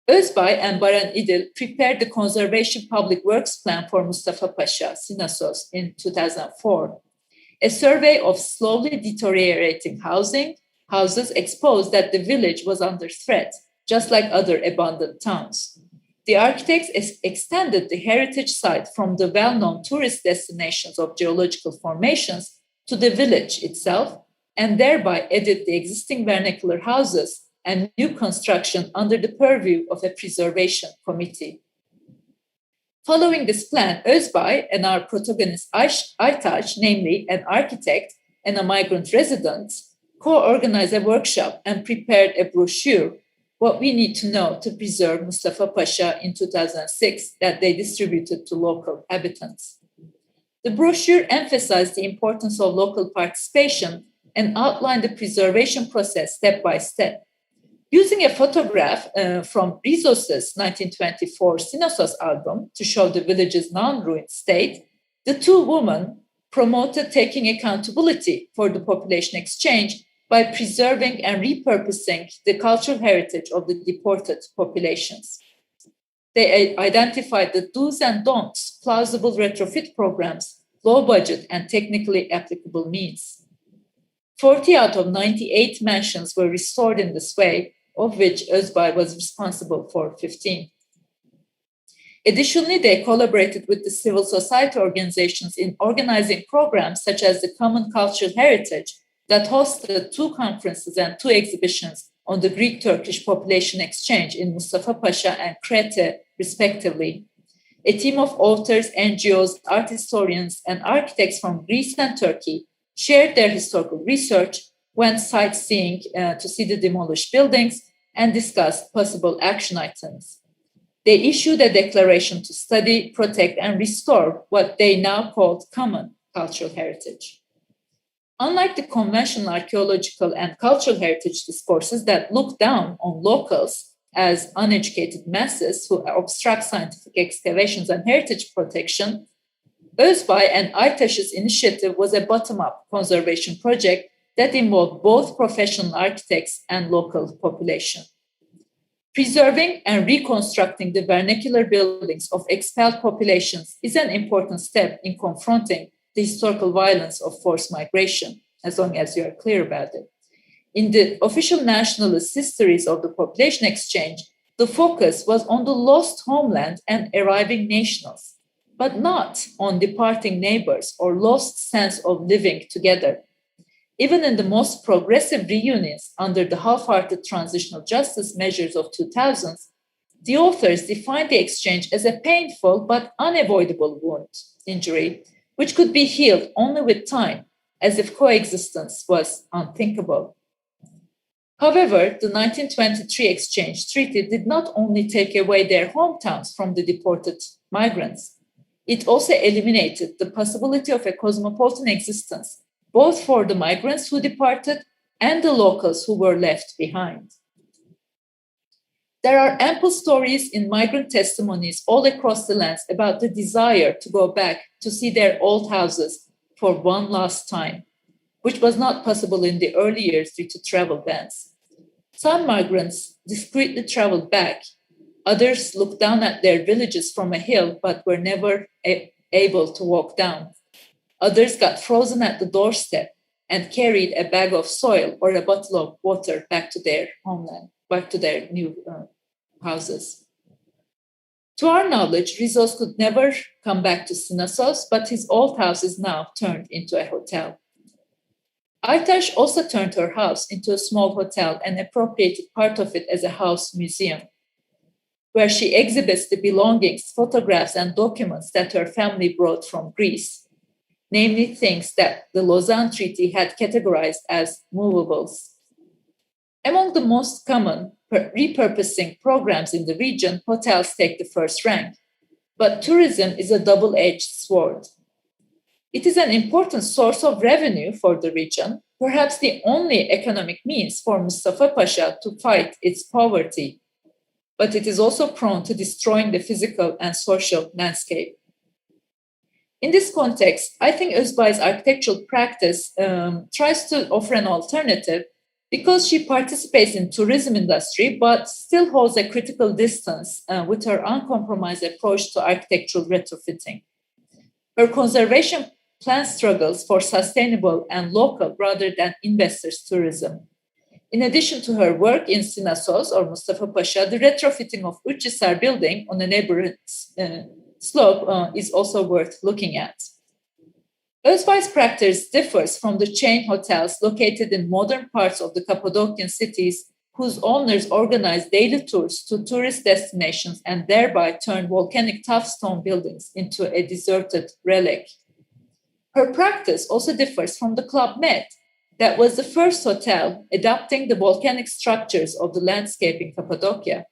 Özbay and Baran İdil prepared the Conservation Public Works Plan for Mustafa Pasha, Sinasos, in 2004. A survey of slowly deteriorating houses exposed that the village was under threat, just like other abandoned towns. The architects extended the heritage site from the well-known tourist destinations of geological formations to the village itself, and thereby added the existing vernacular houses and new construction under the purview of a preservation committee. Following this plan, Özbay and our protagonist Aytaç, namely an architect and a migrant resident, co-organized a workshop and prepared a brochure, What We Need to Know to Preserve Mustafa Pasha, in 2006, that they distributed to local inhabitants. The brochure emphasized the importance of local participation and outlined the preservation process step by step. Using a photograph from Rizos's 1924 Sinasos album to show the village's non-ruined state, the two women promoted taking accountability for the population exchange by preserving and repurposing the cultural heritage of the deported populations. They identified the do's and don'ts, plausible retrofit programs, low budget, and technically applicable means. 40 out of 98 mansions were restored in this way, of which Özbay was responsible for 15. Additionally, they collaborated with the civil society organizations in organizing programs such as the Common Cultural Heritage that hosted 2 conferences and 2 exhibitions on the Greek-Turkish population exchange in Mustafa Pasha and Krete, respectively. A team of authors, NGOs, art historians, and architects from Greece and Turkey shared their historical research, went sightseeing to see the demolished buildings, and discussed possible action items. They issued a declaration to study, protect, and restore what they now called common cultural heritage. Unlike the conventional archaeological and cultural heritage discourses that look down on locals as uneducated masses who obstruct scientific excavations and heritage protection, Özbay and Aytaç's initiative was a bottom-up conservation project that involved both professional architects and local population. Preserving and reconstructing the vernacular buildings of expelled populations is an important step in confronting the historical violence of forced migration, as long as you are clear about it. In the official nationalist histories of the population exchange, the focus was on the lost homeland and arriving nationals, but not on departing neighbors or lost sense of living together. Even in the most progressive reunions under the half-hearted transitional justice measures of 2000s, the authors defined the exchange as a painful but unavoidable wound, injury, which could be healed only with time, as if coexistence was unthinkable. However, the 1923 Exchange Treaty did not only take away their hometowns from the deported migrants, it also eliminated the possibility of a cosmopolitan existence, both for the migrants who departed and the locals who were left behind. There are ample stories in migrant testimonies all across the lands about the desire to go back to see their old houses for one last time, which was not possible in the early years due to travel bans. Some migrants discreetly traveled back. Others looked down at their villages from a hill but were never able to walk down. Others got frozen at the doorstep and carried a bag of soil or a bottle of water back to their homeland, back to their new houses. To our knowledge, Rizos could never come back to Sinasos, but his old house is now turned into a hotel. Aytaç also turned her house into a small hotel and appropriated part of it as a house museum, where she exhibits the belongings, photographs, and documents that her family brought from Greece, namely things that the Lausanne Treaty had categorized as movables. Among the most common repurposing programs in the region, hotels take the first rank. But tourism is a double-edged sword. It is an important source of revenue for the region, perhaps the only economic means for Mustafa Pasha to fight its poverty. But it is also prone to destroying the physical and social landscape. In this context, I think Özbay's architectural practice tries to offer an alternative because she participates in tourism industry, but still holds a critical distance with her uncompromised approach to architectural retrofitting. Her conservation plan struggles for sustainable and local rather than investors' tourism. In addition to her work in Sinasos or Mustafa Pasha, the retrofitting of Üçhisar building on a neighboring slope is also worth looking at. Özbay's practice differs from the chain hotels located in modern parts of the Cappadocian cities, whose owners organize daily tours to tourist destinations and thereby turn volcanic tough stone buildings into a deserted relic. Her practice also differs from the Club Med, that was the first hotel adopting the volcanic structures of the landscape in Cappadocia.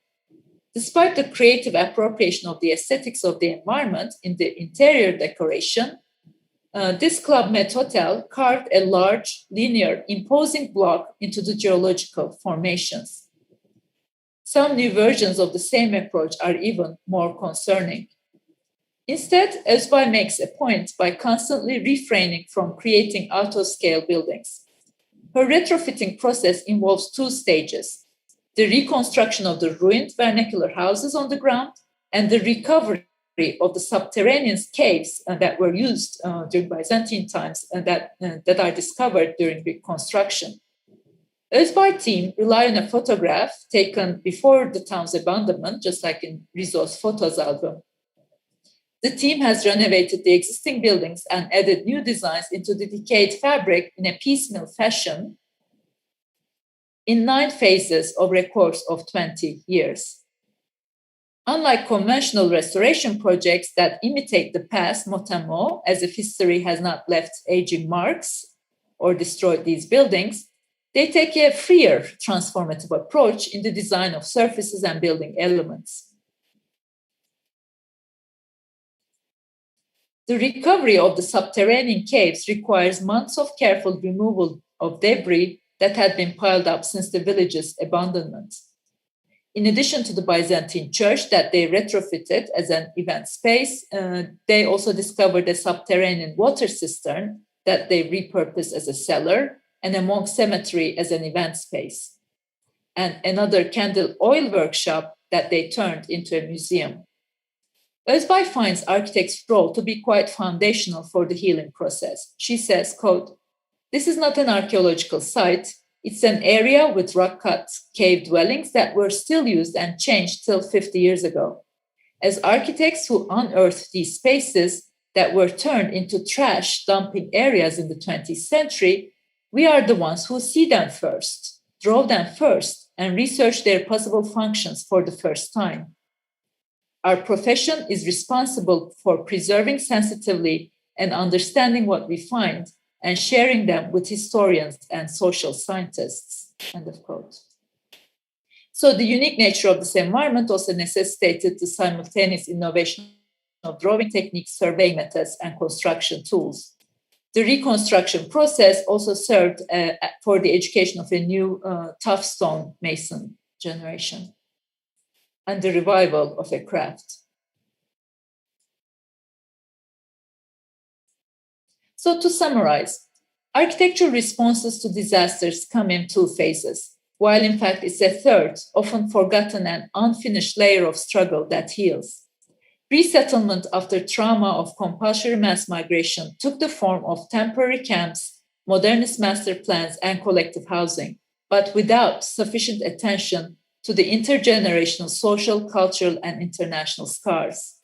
Despite the creative appropriation of the aesthetics of the environment in the interior decoration, this Club Med hotel carved a large, linear, imposing block into the geological formations. Some new versions of the same approach are even more concerning. Instead, Özbay makes a point by constantly refraining from creating auto-scale buildings. Her retrofitting process involves two stages: the reconstruction of the ruined vernacular houses on the ground and the recovery of the subterranean caves that were used during Byzantine times and that are discovered during reconstruction. Özbay team rely on a photograph taken before the town's abandonment, just like in Rizzo's photos album. The team has renovated the existing buildings and added new designs into the decayed fabric in a piecemeal fashion in 9 phases over a course of 20 years. Unlike conventional restoration projects that imitate the past mot a mot, as if history has not left aging marks or destroyed these buildings, they take a freer transformative approach in the design of surfaces and building elements. The recovery of the subterranean caves requires months of careful removal of debris that had been piled up since the village's abandonment. In addition to the Byzantine church that they retrofitted as an event space, they also discovered a subterranean water cistern that they repurposed as a cellar and a monk cemetery as an event space, and another candle oil workshop that they turned into a museum. Özbay finds architects' role to be quite foundational for the healing process. She says, quote, "This is not an archaeological site. It's an area with rock-cut cave dwellings that were still used and changed till 50 years ago. As architects who unearthed these spaces that were turned into trash dumping areas in the 20th century, we are the ones who see them first, draw them first, and research their possible functions for the first time. Our profession is responsible for preserving sensitively and understanding what we find and sharing them with historians and social scientists." End of quote. So the unique nature of this environment also necessitated the simultaneous innovation of drawing techniques, surveying methods, and construction tools. The reconstruction process also served for the education of a new tough stone mason generation and the revival of a craft. So to summarize, architectural responses to disasters come in 2 phases, while in fact it's a third, often forgotten and unfinished layer of struggle that heals. Resettlement after trauma of compulsory mass migration took the form of temporary camps, modernist master plans, and collective housing, but without sufficient attention to the intergenerational social, cultural, and international scars.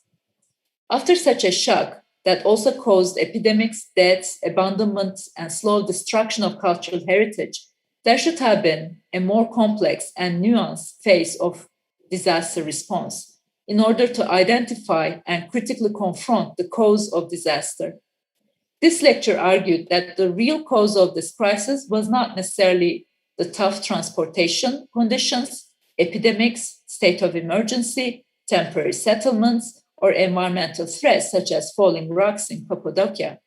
After such a shock that also caused epidemics, deaths, abandonment, and slow destruction of cultural heritage, there should have been a more complex and nuanced phase of disaster response in order to identify and critically confront the cause of disaster. This lecture argued that the real cause of this crisis was not necessarily the tough transportation conditions, epidemics, state of emergency, temporary settlements, or environmental threats such as falling rocks in Cappadocia.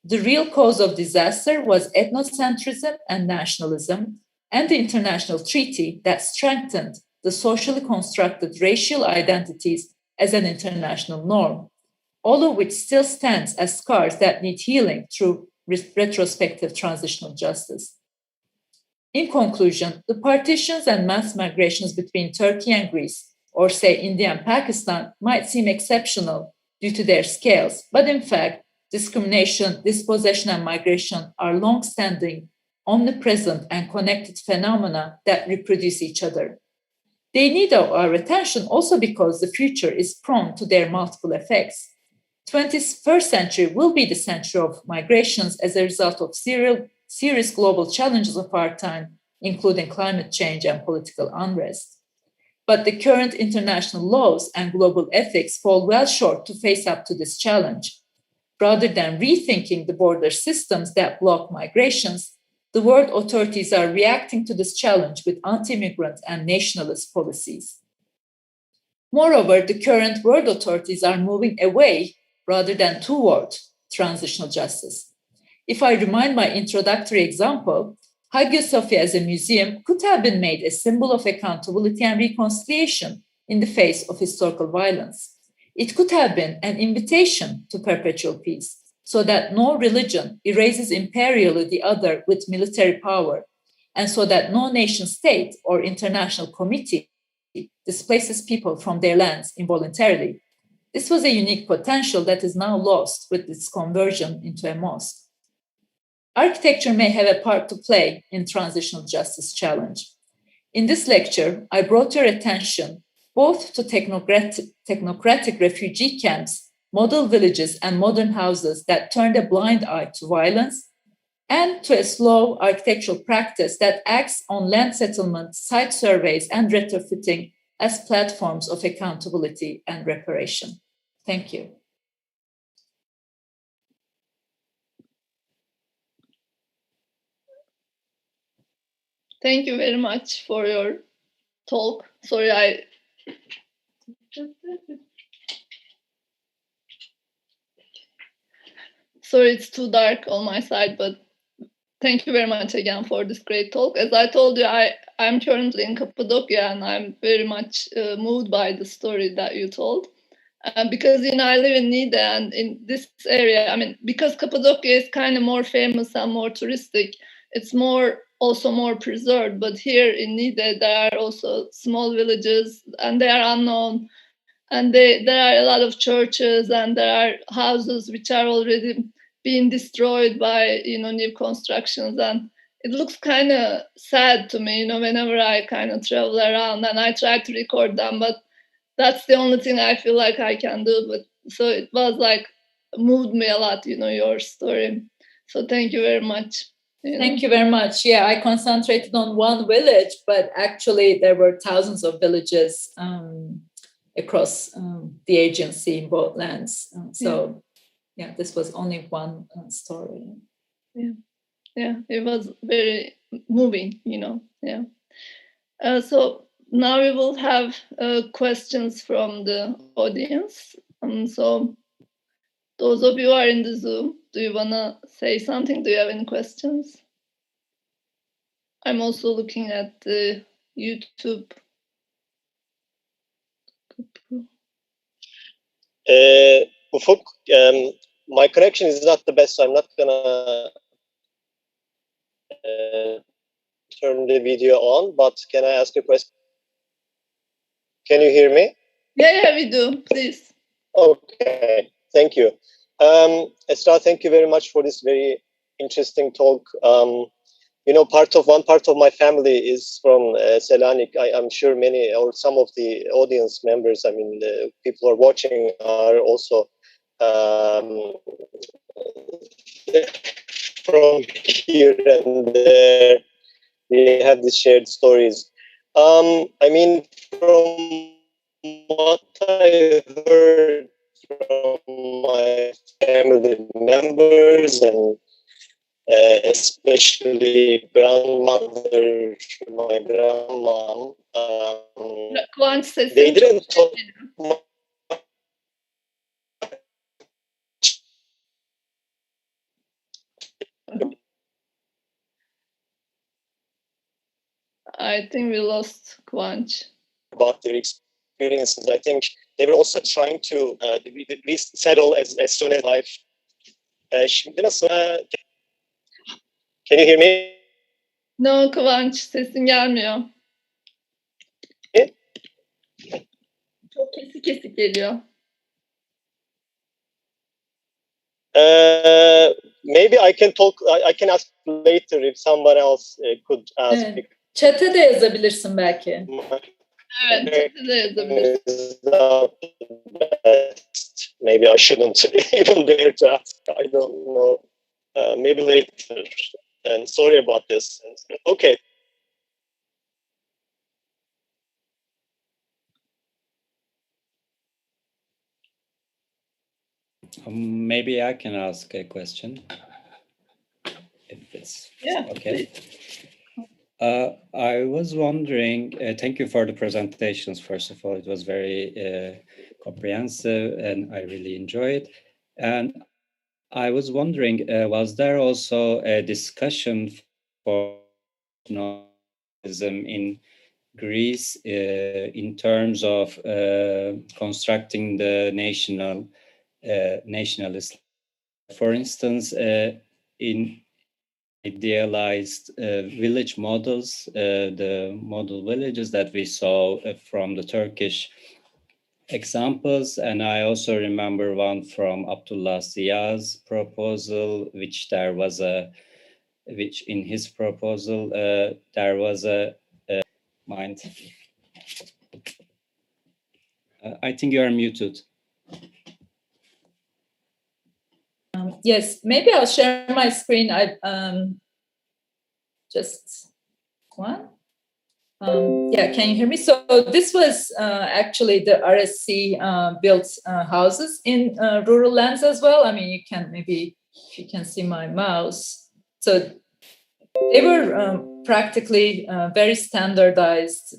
The real cause of disaster was ethnocentrism and nationalism, and the international treaty that strengthened the socially constructed racial identities as an international norm, all of which still stands as scars that need healing through retrospective transitional justice. In conclusion, the partitions and mass migrations between Turkey and Greece, or say India and Pakistan, might seem exceptional due to their scales, but in fact, discrimination, dispossession, and migration are long-standing, omnipresent, and connected phenomena that reproduce each other. They need our attention also because the future is prone to their multiple effects. 21st century will be the century of migrations as a result of serious global challenges of our time, including climate change and political unrest. But the current international laws and global ethics fall well short to face up to this challenge. Rather than rethinking the border systems that block migrations, the world authorities are reacting to this challenge with anti-immigrant and nationalist policies. Moreover, the current world authorities are moving away rather than toward transitional justice. If I remind my introductory example, Hagia Sophia as a museum could have been made a symbol of accountability and reconciliation in the face of historical violence. It could have been an invitation to perpetual peace, so that no religion erases imperially the other with military power, and so that no nation state or international committee displaces people from their lands involuntarily. This was a unique potential that is now lost with its conversion into a mosque. Architecture may have a part to play in transitional justice challenge. In this lecture, I brought your attention both to technocratic refugee camps, model villages, and modern houses that turned a blind eye to violence, and to a slow architectural practice that acts on land settlement, site surveys, and retrofitting as platforms of accountability and reparation. Thank you. Thank you very much for your talk. Sorry, Sorry, it's too dark on my side, but thank you very much again for this great talk. As I told you, I'm currently in Cappadocia, and I'm very much moved by the story that you told. Because I live in Niğde, and in this area, because Cappadocia is kind of more famous and more touristic, it's also more preserved. But here in Niğde, there are also small villages, and they are unknown. And there are a lot of churches, and there are houses which are already being destroyed by new constructions, and it looks kind of sad to me. Whenever I kind of travel around, and I try to record them, but that's the only thing I feel like I can do. But so it was like moved me a lot, your story. So thank you very much. Thank you very much. Yeah, I concentrated on one village, but actually there were thousands of villages across the agency in both lands. Yeah, this was only one story. Yeah, it was very moving, Yeah. So now we will have questions from the audience. So those of you who are in the Zoom, do you want to say something? Do you have any questions? I'm also looking at the YouTube. Ufuk, my connection is not the best, so I'm not gonna turn the video on, but can I ask a question? Can you hear me? Yeah, we do, please. Okay, thank you. Esra, thank you very much for this very interesting talk. One part of my family is from Selanik. I'm sure many or some of the audience members, the people who are watching are also from here and there. We have these shared stories. From what I heard from my family members and especially grandmother, my grandmom. Kıvanç sesin They didn't talk much. I think we lost Kıvanç. About their experiences. I think they were also trying to resettle as soon as life. Şimdi nasıl? Can you hear me? No Kıvanç, sesin gelmiyor. Çok kesik kesik geliyor. Maybe I can talk. I can ask later if someone else could ask. Evet. Chat'e de yazabilirsin belki. Evet, chat'e de yazabilirsin. Maybe I shouldn't even dare to ask. I don't know. Maybe later. And sorry about this. Okay. Maybe I can ask a question, if it's okay. I was wondering, thank you for the presentations, first of all. It was very comprehensive and I really enjoyed. And I was wondering, was there also a discussion for nationalism in Greece in terms of constructing the nationalist? For instance, in idealized village models, the model villages that we saw from the Turkish examples, and I also remember one from Abdullah Ziya's proposal, which in his proposal there was a mind. I think you are muted. Yes, maybe I'll share my screen. I just one. Yeah, can you hear me? So this was actually the RSC built houses in rural lands as well. I mean, you can maybe, if you can see my mouse. So they were practically very standardized.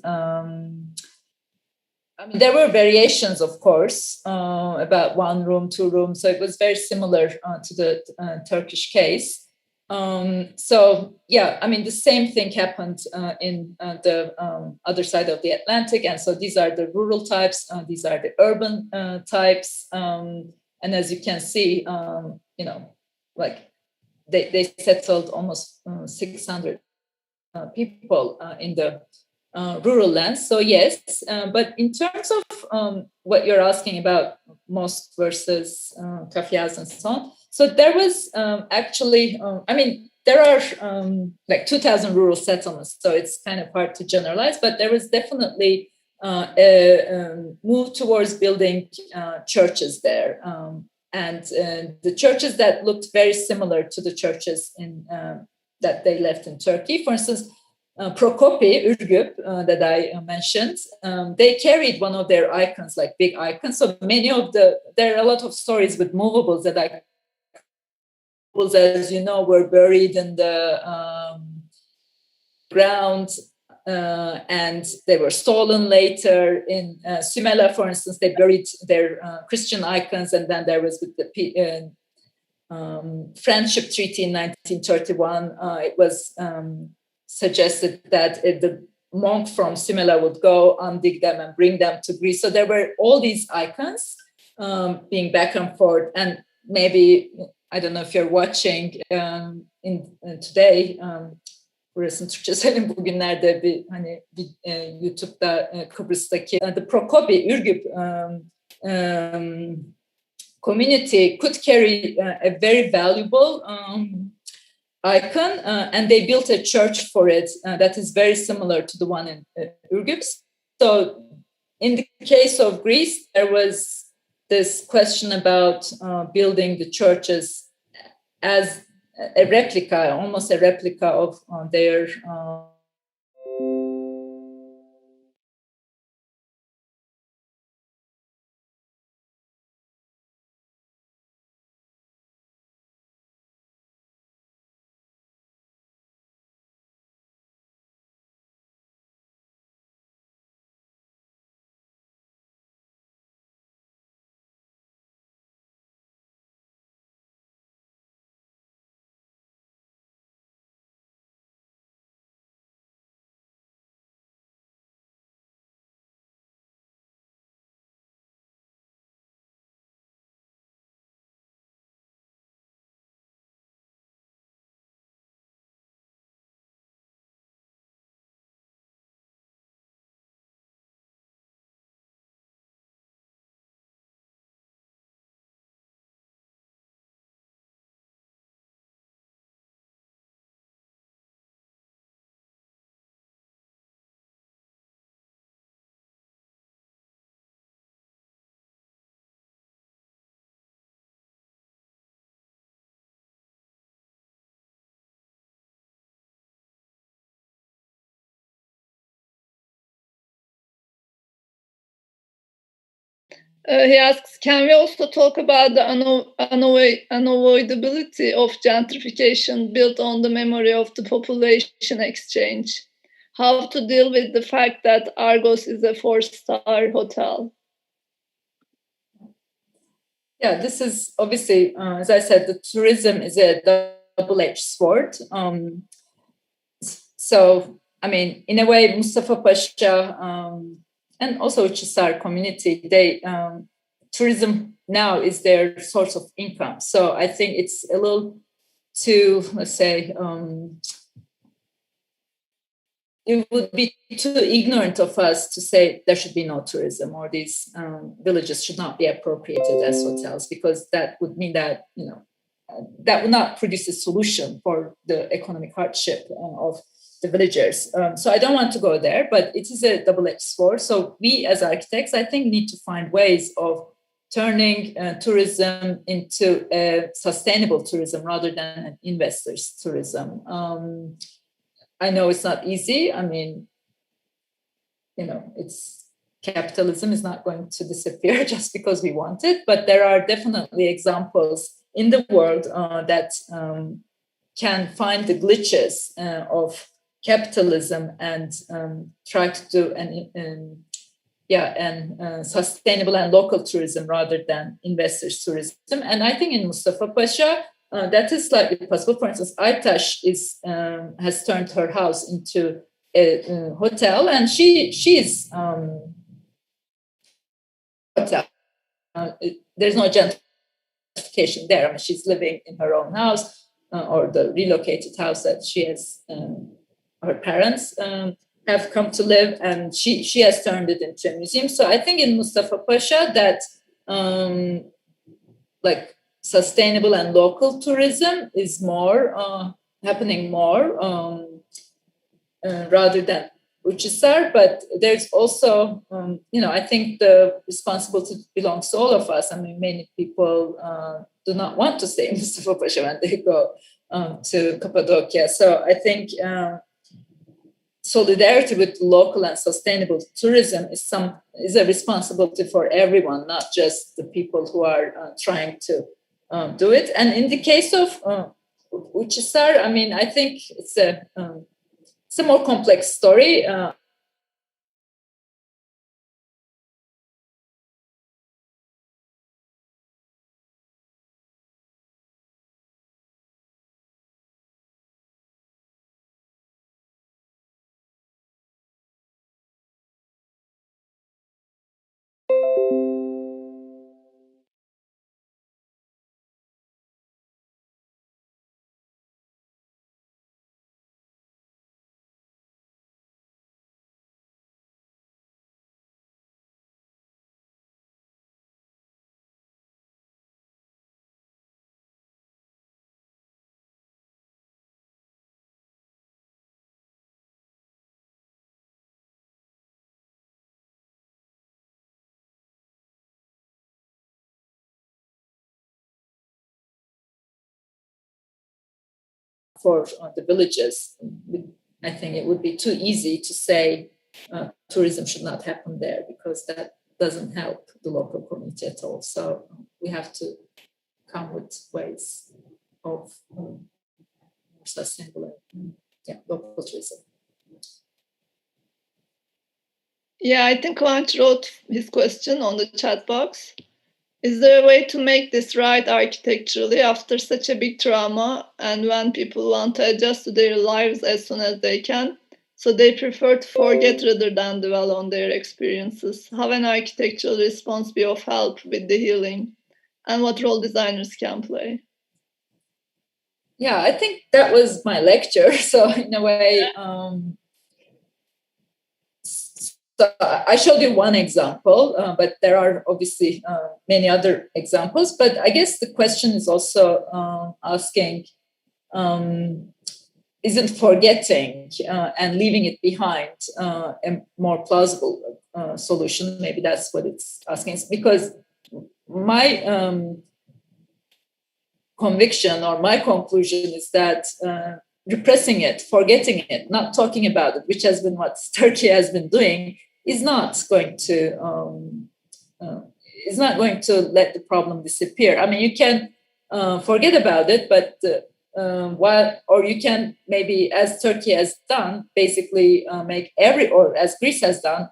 I mean, there were variations, of course, about 1 room, 2 rooms. So it was very similar to the Turkish case. So, yeah, I mean, the same thing happened in the other side of the Atlantic. And so these are the rural types. These are the urban types. And as you can see, you know, like they settled almost 600 people in the rural lands. So yes, but in terms of what you're asking about mosque versus kafiyas and so on, so there was actually, I mean, there are like 2,000 rural settlements, so it's kind of hard to generalize, but there was definitely a move towards building churches there. And the churches that looked very similar to the churches in that they left in Turkey. For instance, Prokopi, Ürgüp, that I mentioned, they carried one of their icons, like big icons. So many of there are a lot of stories with movables that as you know, were buried in the ground and they were stolen later. In Sümela, for instance, they buried their Christian icons, and then there was with the Friendship Treaty in 1931, it was suggested that the monk from Sümela would go undig them and bring them to Greece. So there were all these icons being back and forth. And maybe, I don't know if you're watching in today, burasını Türkçe söyleyeyim, bugünlerde bir hani YouTube'da Kıbrıs'taki the Prokopi, Ürgüp community could carry a very valuable icon, and they built a church for it that is very similar to the one in Ürgüp. So in the case of Greece, there was this question about building the churches as a replica, almost a replica of their He asks, can we also talk about the unavoidability of gentrification built on the memory of the population exchange? How to deal with the fact that Argos is a 4-star hotel? Yeah, this is obviously, as I said, the tourism is a double-edged sword. So, I mean, in a way, Mustafa Pasha and also Hisar community, tourism now is their source of income. So I think it's a little too, let's say, it would be too ignorant of us to say there should be no tourism or these villages should not be appropriated as hotels, because that would mean that, that would not produce a solution for the economic hardship of the villagers. So I don't want to go there, but it is a double-edged sword. So we as architects, I think, need to find ways of turning tourism into a sustainable tourism rather than an investor's tourism. I know it's not easy. I mean, capitalism is not going to disappear just because we want it, but there are definitely examples in the world that can find the glitches of capitalism and try to do sustainable and local tourism rather than investors' tourism. And I think in Mustafa Pasha, that is slightly possible. For instance, Aytaş has turned her house into a hotel, and she's hotel. There's no gentrification there. I mean, she's living in her own house or the relocated house that she has. Her parents have come to live, and she has turned it into a museum. So I think in Mustafa Pasha that sustainable and local tourism is more happening more rather than Hisar. But there's also, I think the responsibility belongs to all of us. I mean, many people do not want to stay in Mustafa Pasha when they go to Cappadocia. So I think solidarity with local and sustainable tourism is a responsibility for everyone, not just the people who are trying to do it. And in the case of Hisar, I mean, I think it's a more complex story. For the villages, I think it would be too easy to say tourism should not happen there, because that doesn't help the local community at all. So we have to come with ways of more sustainable local tourism. Yeah, I think Kıvanç wrote his question on the chat box. Is there a way to make this right architecturally after such a big trauma, and when people want to adjust to their lives as soon as they can, so they prefer to forget rather than dwell on their experiences? How an architectural response be of help with the healing, and what role designers can play? Yeah, I think that was my lecture. So in a way, so I showed you one example, but there are obviously many other examples. But I guess the question is also asking, isn't forgetting and leaving it behind a more plausible solution? Maybe that's what it's asking. It's because my conviction or my conclusion is that repressing it, forgetting it, not talking about it, which has been what Turkey has been doing, is not going to is not going to let the problem disappear. I mean, you can forget about it, but or you can maybe, as Turkey has done, basically or as Greece has done,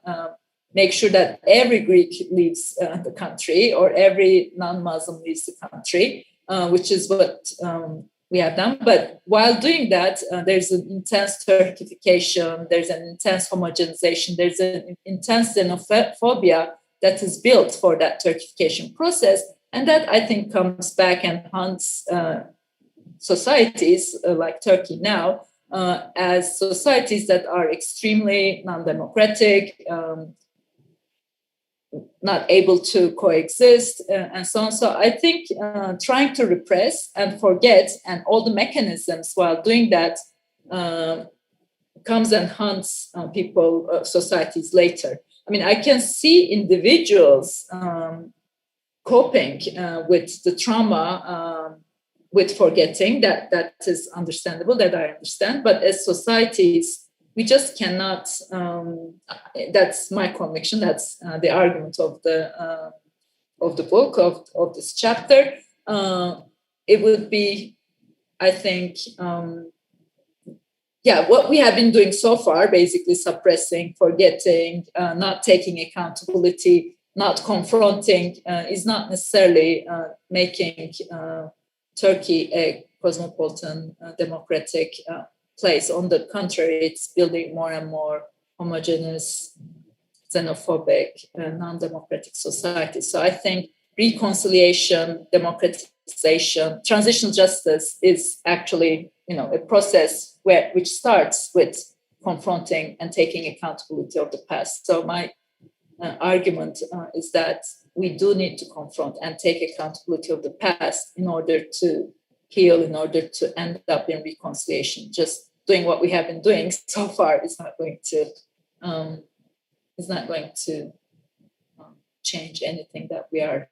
make sure that every Greek leaves the country, or every non-Muslim leaves the country, which is what we have done. But while doing that, there's an intense Turkification, there's an intense homogenization, there's an intense xenophobia that is built for that Turkification process. And that, I think, comes back and haunts societies like Turkey now as societies that are extremely non-democratic, not able to coexist, and so on. So I think trying to repress and forget and all the mechanisms while doing that comes and haunts people, societies later. I mean, I can see individuals coping with the trauma, with forgetting. That is understandable, that I understand. But as societies, we just cannot. That's my conviction. That's the argument of the book, of this chapter. It would be, I think, what we have been doing so far, basically suppressing, forgetting, not taking accountability, not confronting, is not necessarily making Turkey a cosmopolitan, democratic place. On the contrary, it's building more and more homogeneous, xenophobic, non-democratic society. So I think reconciliation, democratization, transitional justice is actually, a process which starts with confronting and taking accountability of the past. So my argument is that we do need to confront and take accountability of the past in order to heal, in order to end up in reconciliation. Just doing what we have been doing so far is not going to change anything that we are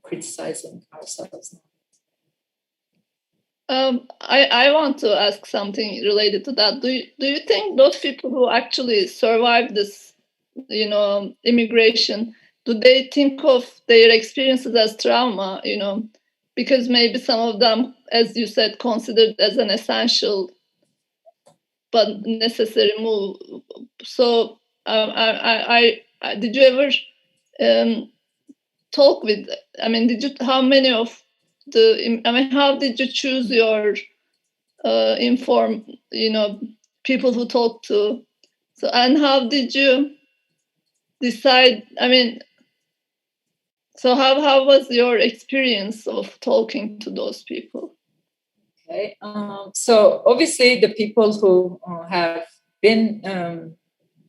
criticizing ourselves now. I want to ask something related to that. Do you think those people who actually survived this, immigration, do they think of their experiences as trauma? Because maybe some of them, as you said, considered as an essential but necessary move. So, did you ever talk with? I mean, how many of how did you choose your people who talk to? So, and how did you decide? I mean, so how was your experience of talking to those people? Okay, so obviously the people who have been,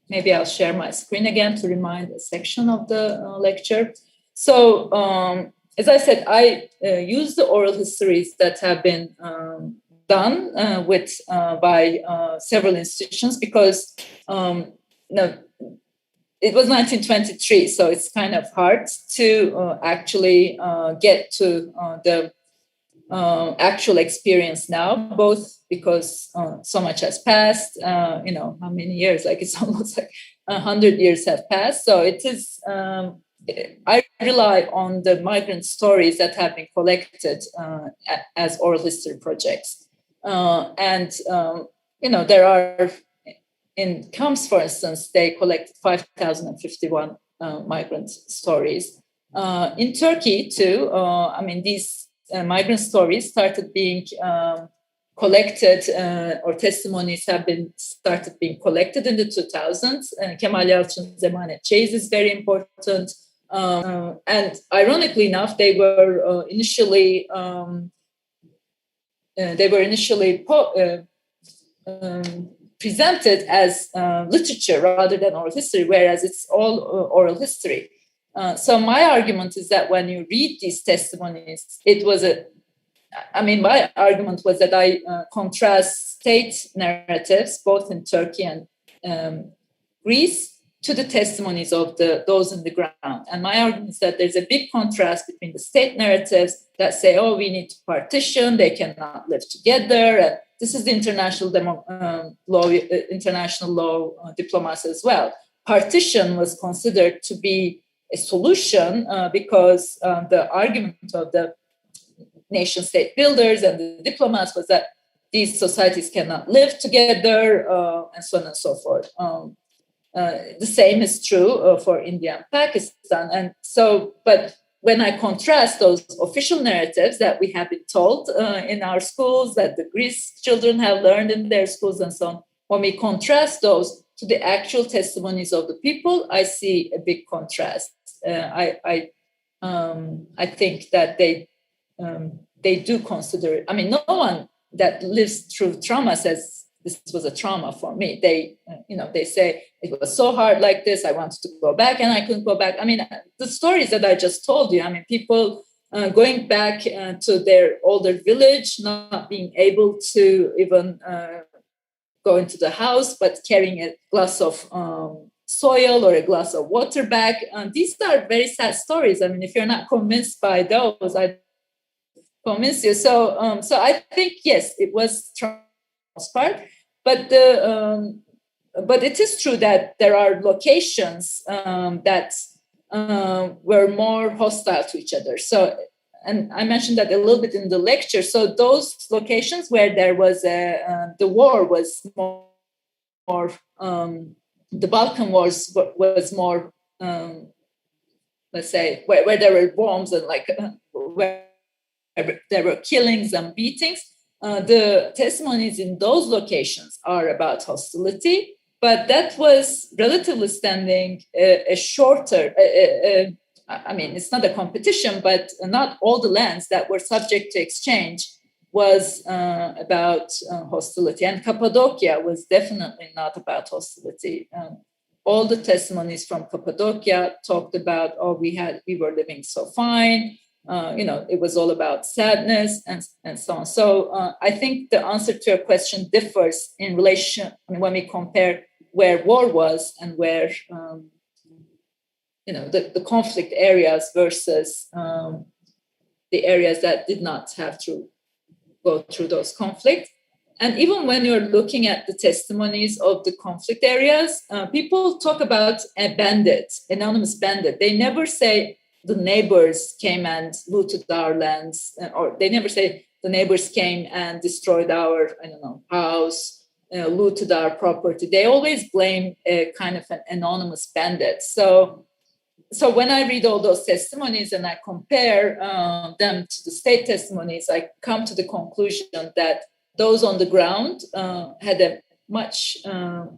maybe I'll share my screen again to remind a section of the lecture. So as I said, I use the oral histories that have been done by several institutions because it was 1923, so it's kind of hard to actually get to the actual experience now, both because so much has passed, how many years, like it's almost like 100 years have passed. So it is, I rely on the migrant stories that have been collected as oral history projects. There are, in COMPS, for instance, they collected 5,051 migrant stories. In Turkey, too, these migrant stories started being collected, or testimonies have been started being collected in the 2000s. Kemal Yalçın's Emanet Chase is very important. And ironically enough, they were initially presented as literature rather than oral history, whereas it's all oral history. So my argument is that when you read these testimonies, my argument was that I contrast state narratives, both in Turkey and Greece, to the testimonies of those in the ground. And my argument is that there's a big contrast between the state narratives that say, we need to partition, they cannot live together. And this is the international law diplomacy as well. Partition was considered to be a solution because the argument of the nation-state builders and the diplomats was that these societies cannot live together, and so on and so forth. The same is true for India and Pakistan. And so, but when I contrast those official narratives that we have been told in our schools, that the Greece children have learned in their schools and so on, when we contrast those to the actual testimonies of the people, I see a big contrast. I think that they do consider it. I mean, no one that lives through trauma says this was a trauma for me. They say it was so hard like this. I wanted to go back and I couldn't go back. I mean, the stories that I just told you. I mean, people going back to their older village, not being able to even go into the house, but carrying a glass of soil or a glass of water back. These are very sad stories. I mean, if you're not convinced by those, I convince you. So I think yes, it was trauma's part, but it is true that there are locations that were more hostile to each other. So, and I mentioned that a little bit in the lecture. So those locations where there was the war was more the Balkan Wars was more, let's say, where there were bombs and like where there were killings and beatings. The testimonies in those locations are about hostility, but that was relatively standing a shorter, I mean, it's not a competition, but not all the lands that were subject to exchange was about hostility. And Cappadocia was definitely not about hostility. All the testimonies from Cappadocia talked about, we were living so fine. It was all about sadness and so on. So I think the answer to your question differs in relation when we compare where war was and where, the conflict areas versus the areas that did not have to go through those conflicts. And even when you're looking at the testimonies of the conflict areas, people talk about a bandit, anonymous bandit. They never say the neighbors came and looted our lands, or they never say the neighbors came and destroyed our, house, looted our property. They always blame a kind of an anonymous bandit. So when I read all those testimonies and I compare them to the state testimonies, I come to the conclusion that those on the ground had a much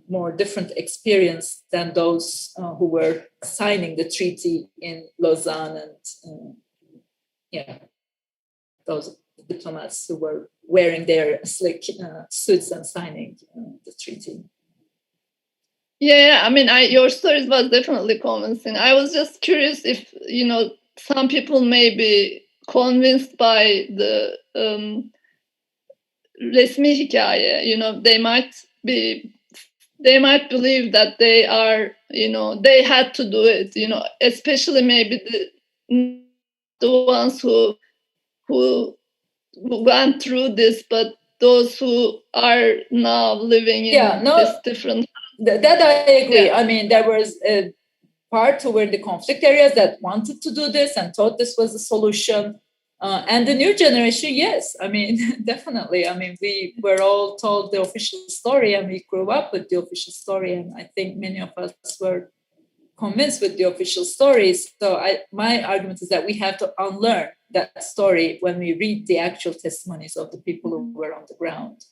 more different experience than those who were signing the treaty in Lausanne and those diplomats who were wearing their slick suits and signing the treaty. Yeah, I mean, your stories was definitely convincing. I was just curious if, some people may be convinced by the resmi hikaye, they might believe that they are, they had to do it, especially maybe the ones who went through this, but those who are now living in this different. That I agree. Yeah. I mean, there was a part who were in the conflict areas that wanted to do this and thought this was the solution. And the new generation, yes. I mean, definitely. I mean, we were all told the official story and we grew up with the official story. And I think many of us were convinced with the official stories. So my argument is that we have to unlearn that story when we read the actual testimonies of the people who were on the ground.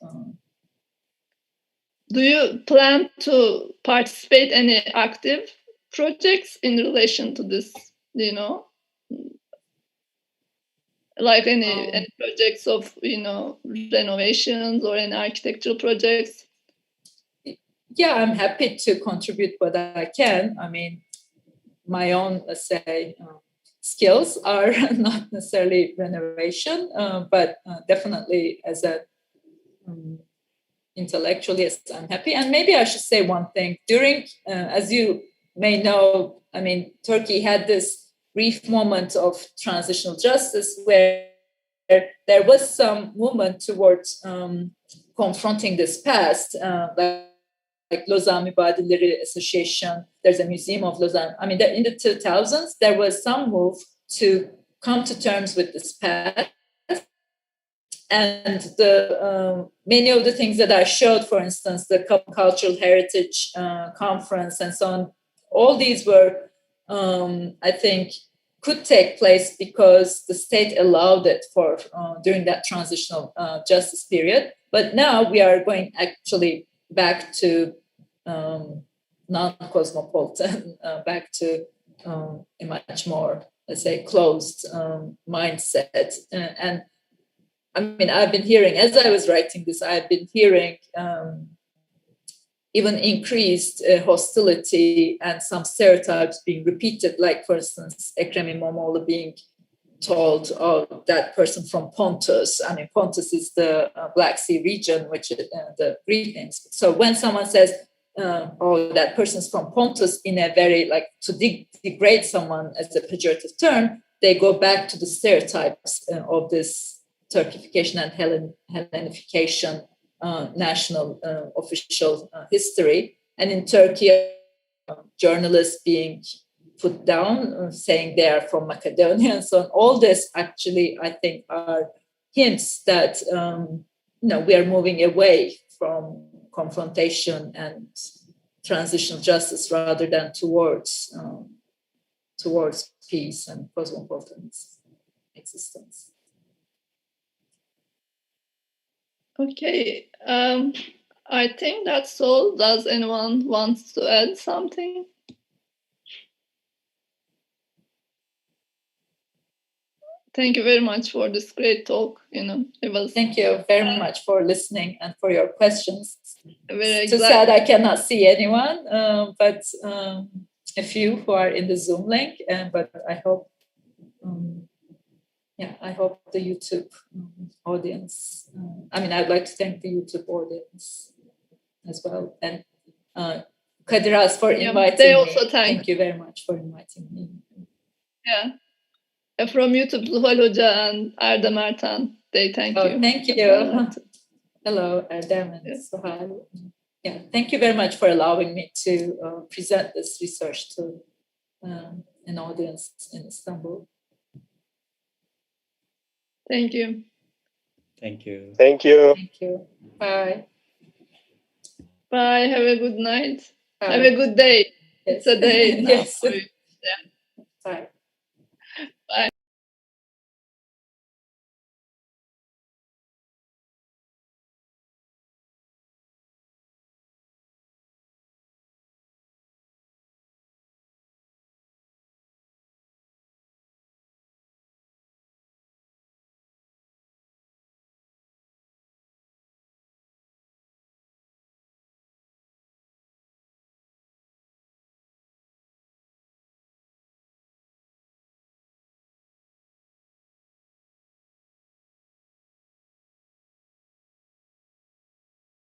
Do you plan to participate in any active projects in relation to this, like any projects of, renovations or any architectural projects? Yeah, I'm happy to contribute what I can. I mean, my own, let's say, skills are not necessarily renovation, but definitely as a intellectually, yes, I'm happy. And maybe I should say one thing. During, as you may know, I mean, Turkey had this brief moment of transitional justice where there was some movement towards confronting this past, like Lausanne Mübadilleri Association. There's a Museum of Lausanne. I mean, in the 2000s, there was some move to come to terms with this past. And many of the things that I showed, for instance, the Cultural Heritage Conference and so on, all these were, I think, could take place because the state allowed it for during that transitional justice period. But now we are going actually back to non-cosmopolitan, back to a much more, let's say, closed mindset. And I mean, I've been hearing, as I was writing this, I've been hearing even increased hostility and some stereotypes being repeated, like, for instance, Ekrem İmamoğlu being told, oh, that person from Pontus. I mean, Pontus is the Black Sea region, which is the Greek names. So when someone says, oh, that person's from Pontus, in a very, like, to degrade someone as a pejorative term, they go back to the stereotypes of this Turkification and Hellenification national official history. And in Turkey, journalists being put down, saying they are from Macedonia and so on. All this actually, I think, are hints that we are moving away from confrontation and transitional justice rather than towards peace and cosmopolitan existence. Okay, I think that's all. Does anyone want to add something? Thank you very much for this great talk. It was. Thank you very much for listening and for your questions. Very too sad I cannot see anyone, but a few who are in the Zoom link. But I hope. I hope the YouTube audience, I'd like to thank the YouTube audience as well. And Kadiraz for inviting they me. Also thank you very much for inviting me. Yeah. From YouTube, Zuhal Hoca and Erdem Ertan, they thank you. Thank you. Hello, Erdem and Zuhal. Yeah, thank you very much for allowing me to present this research to an audience in Istanbul. Thank you. Thank you. Thank you. Thank you. Bye. Bye. Have a good night. Bye. Have a good day. Yes. It's a day now. Yes. Yeah. Bye.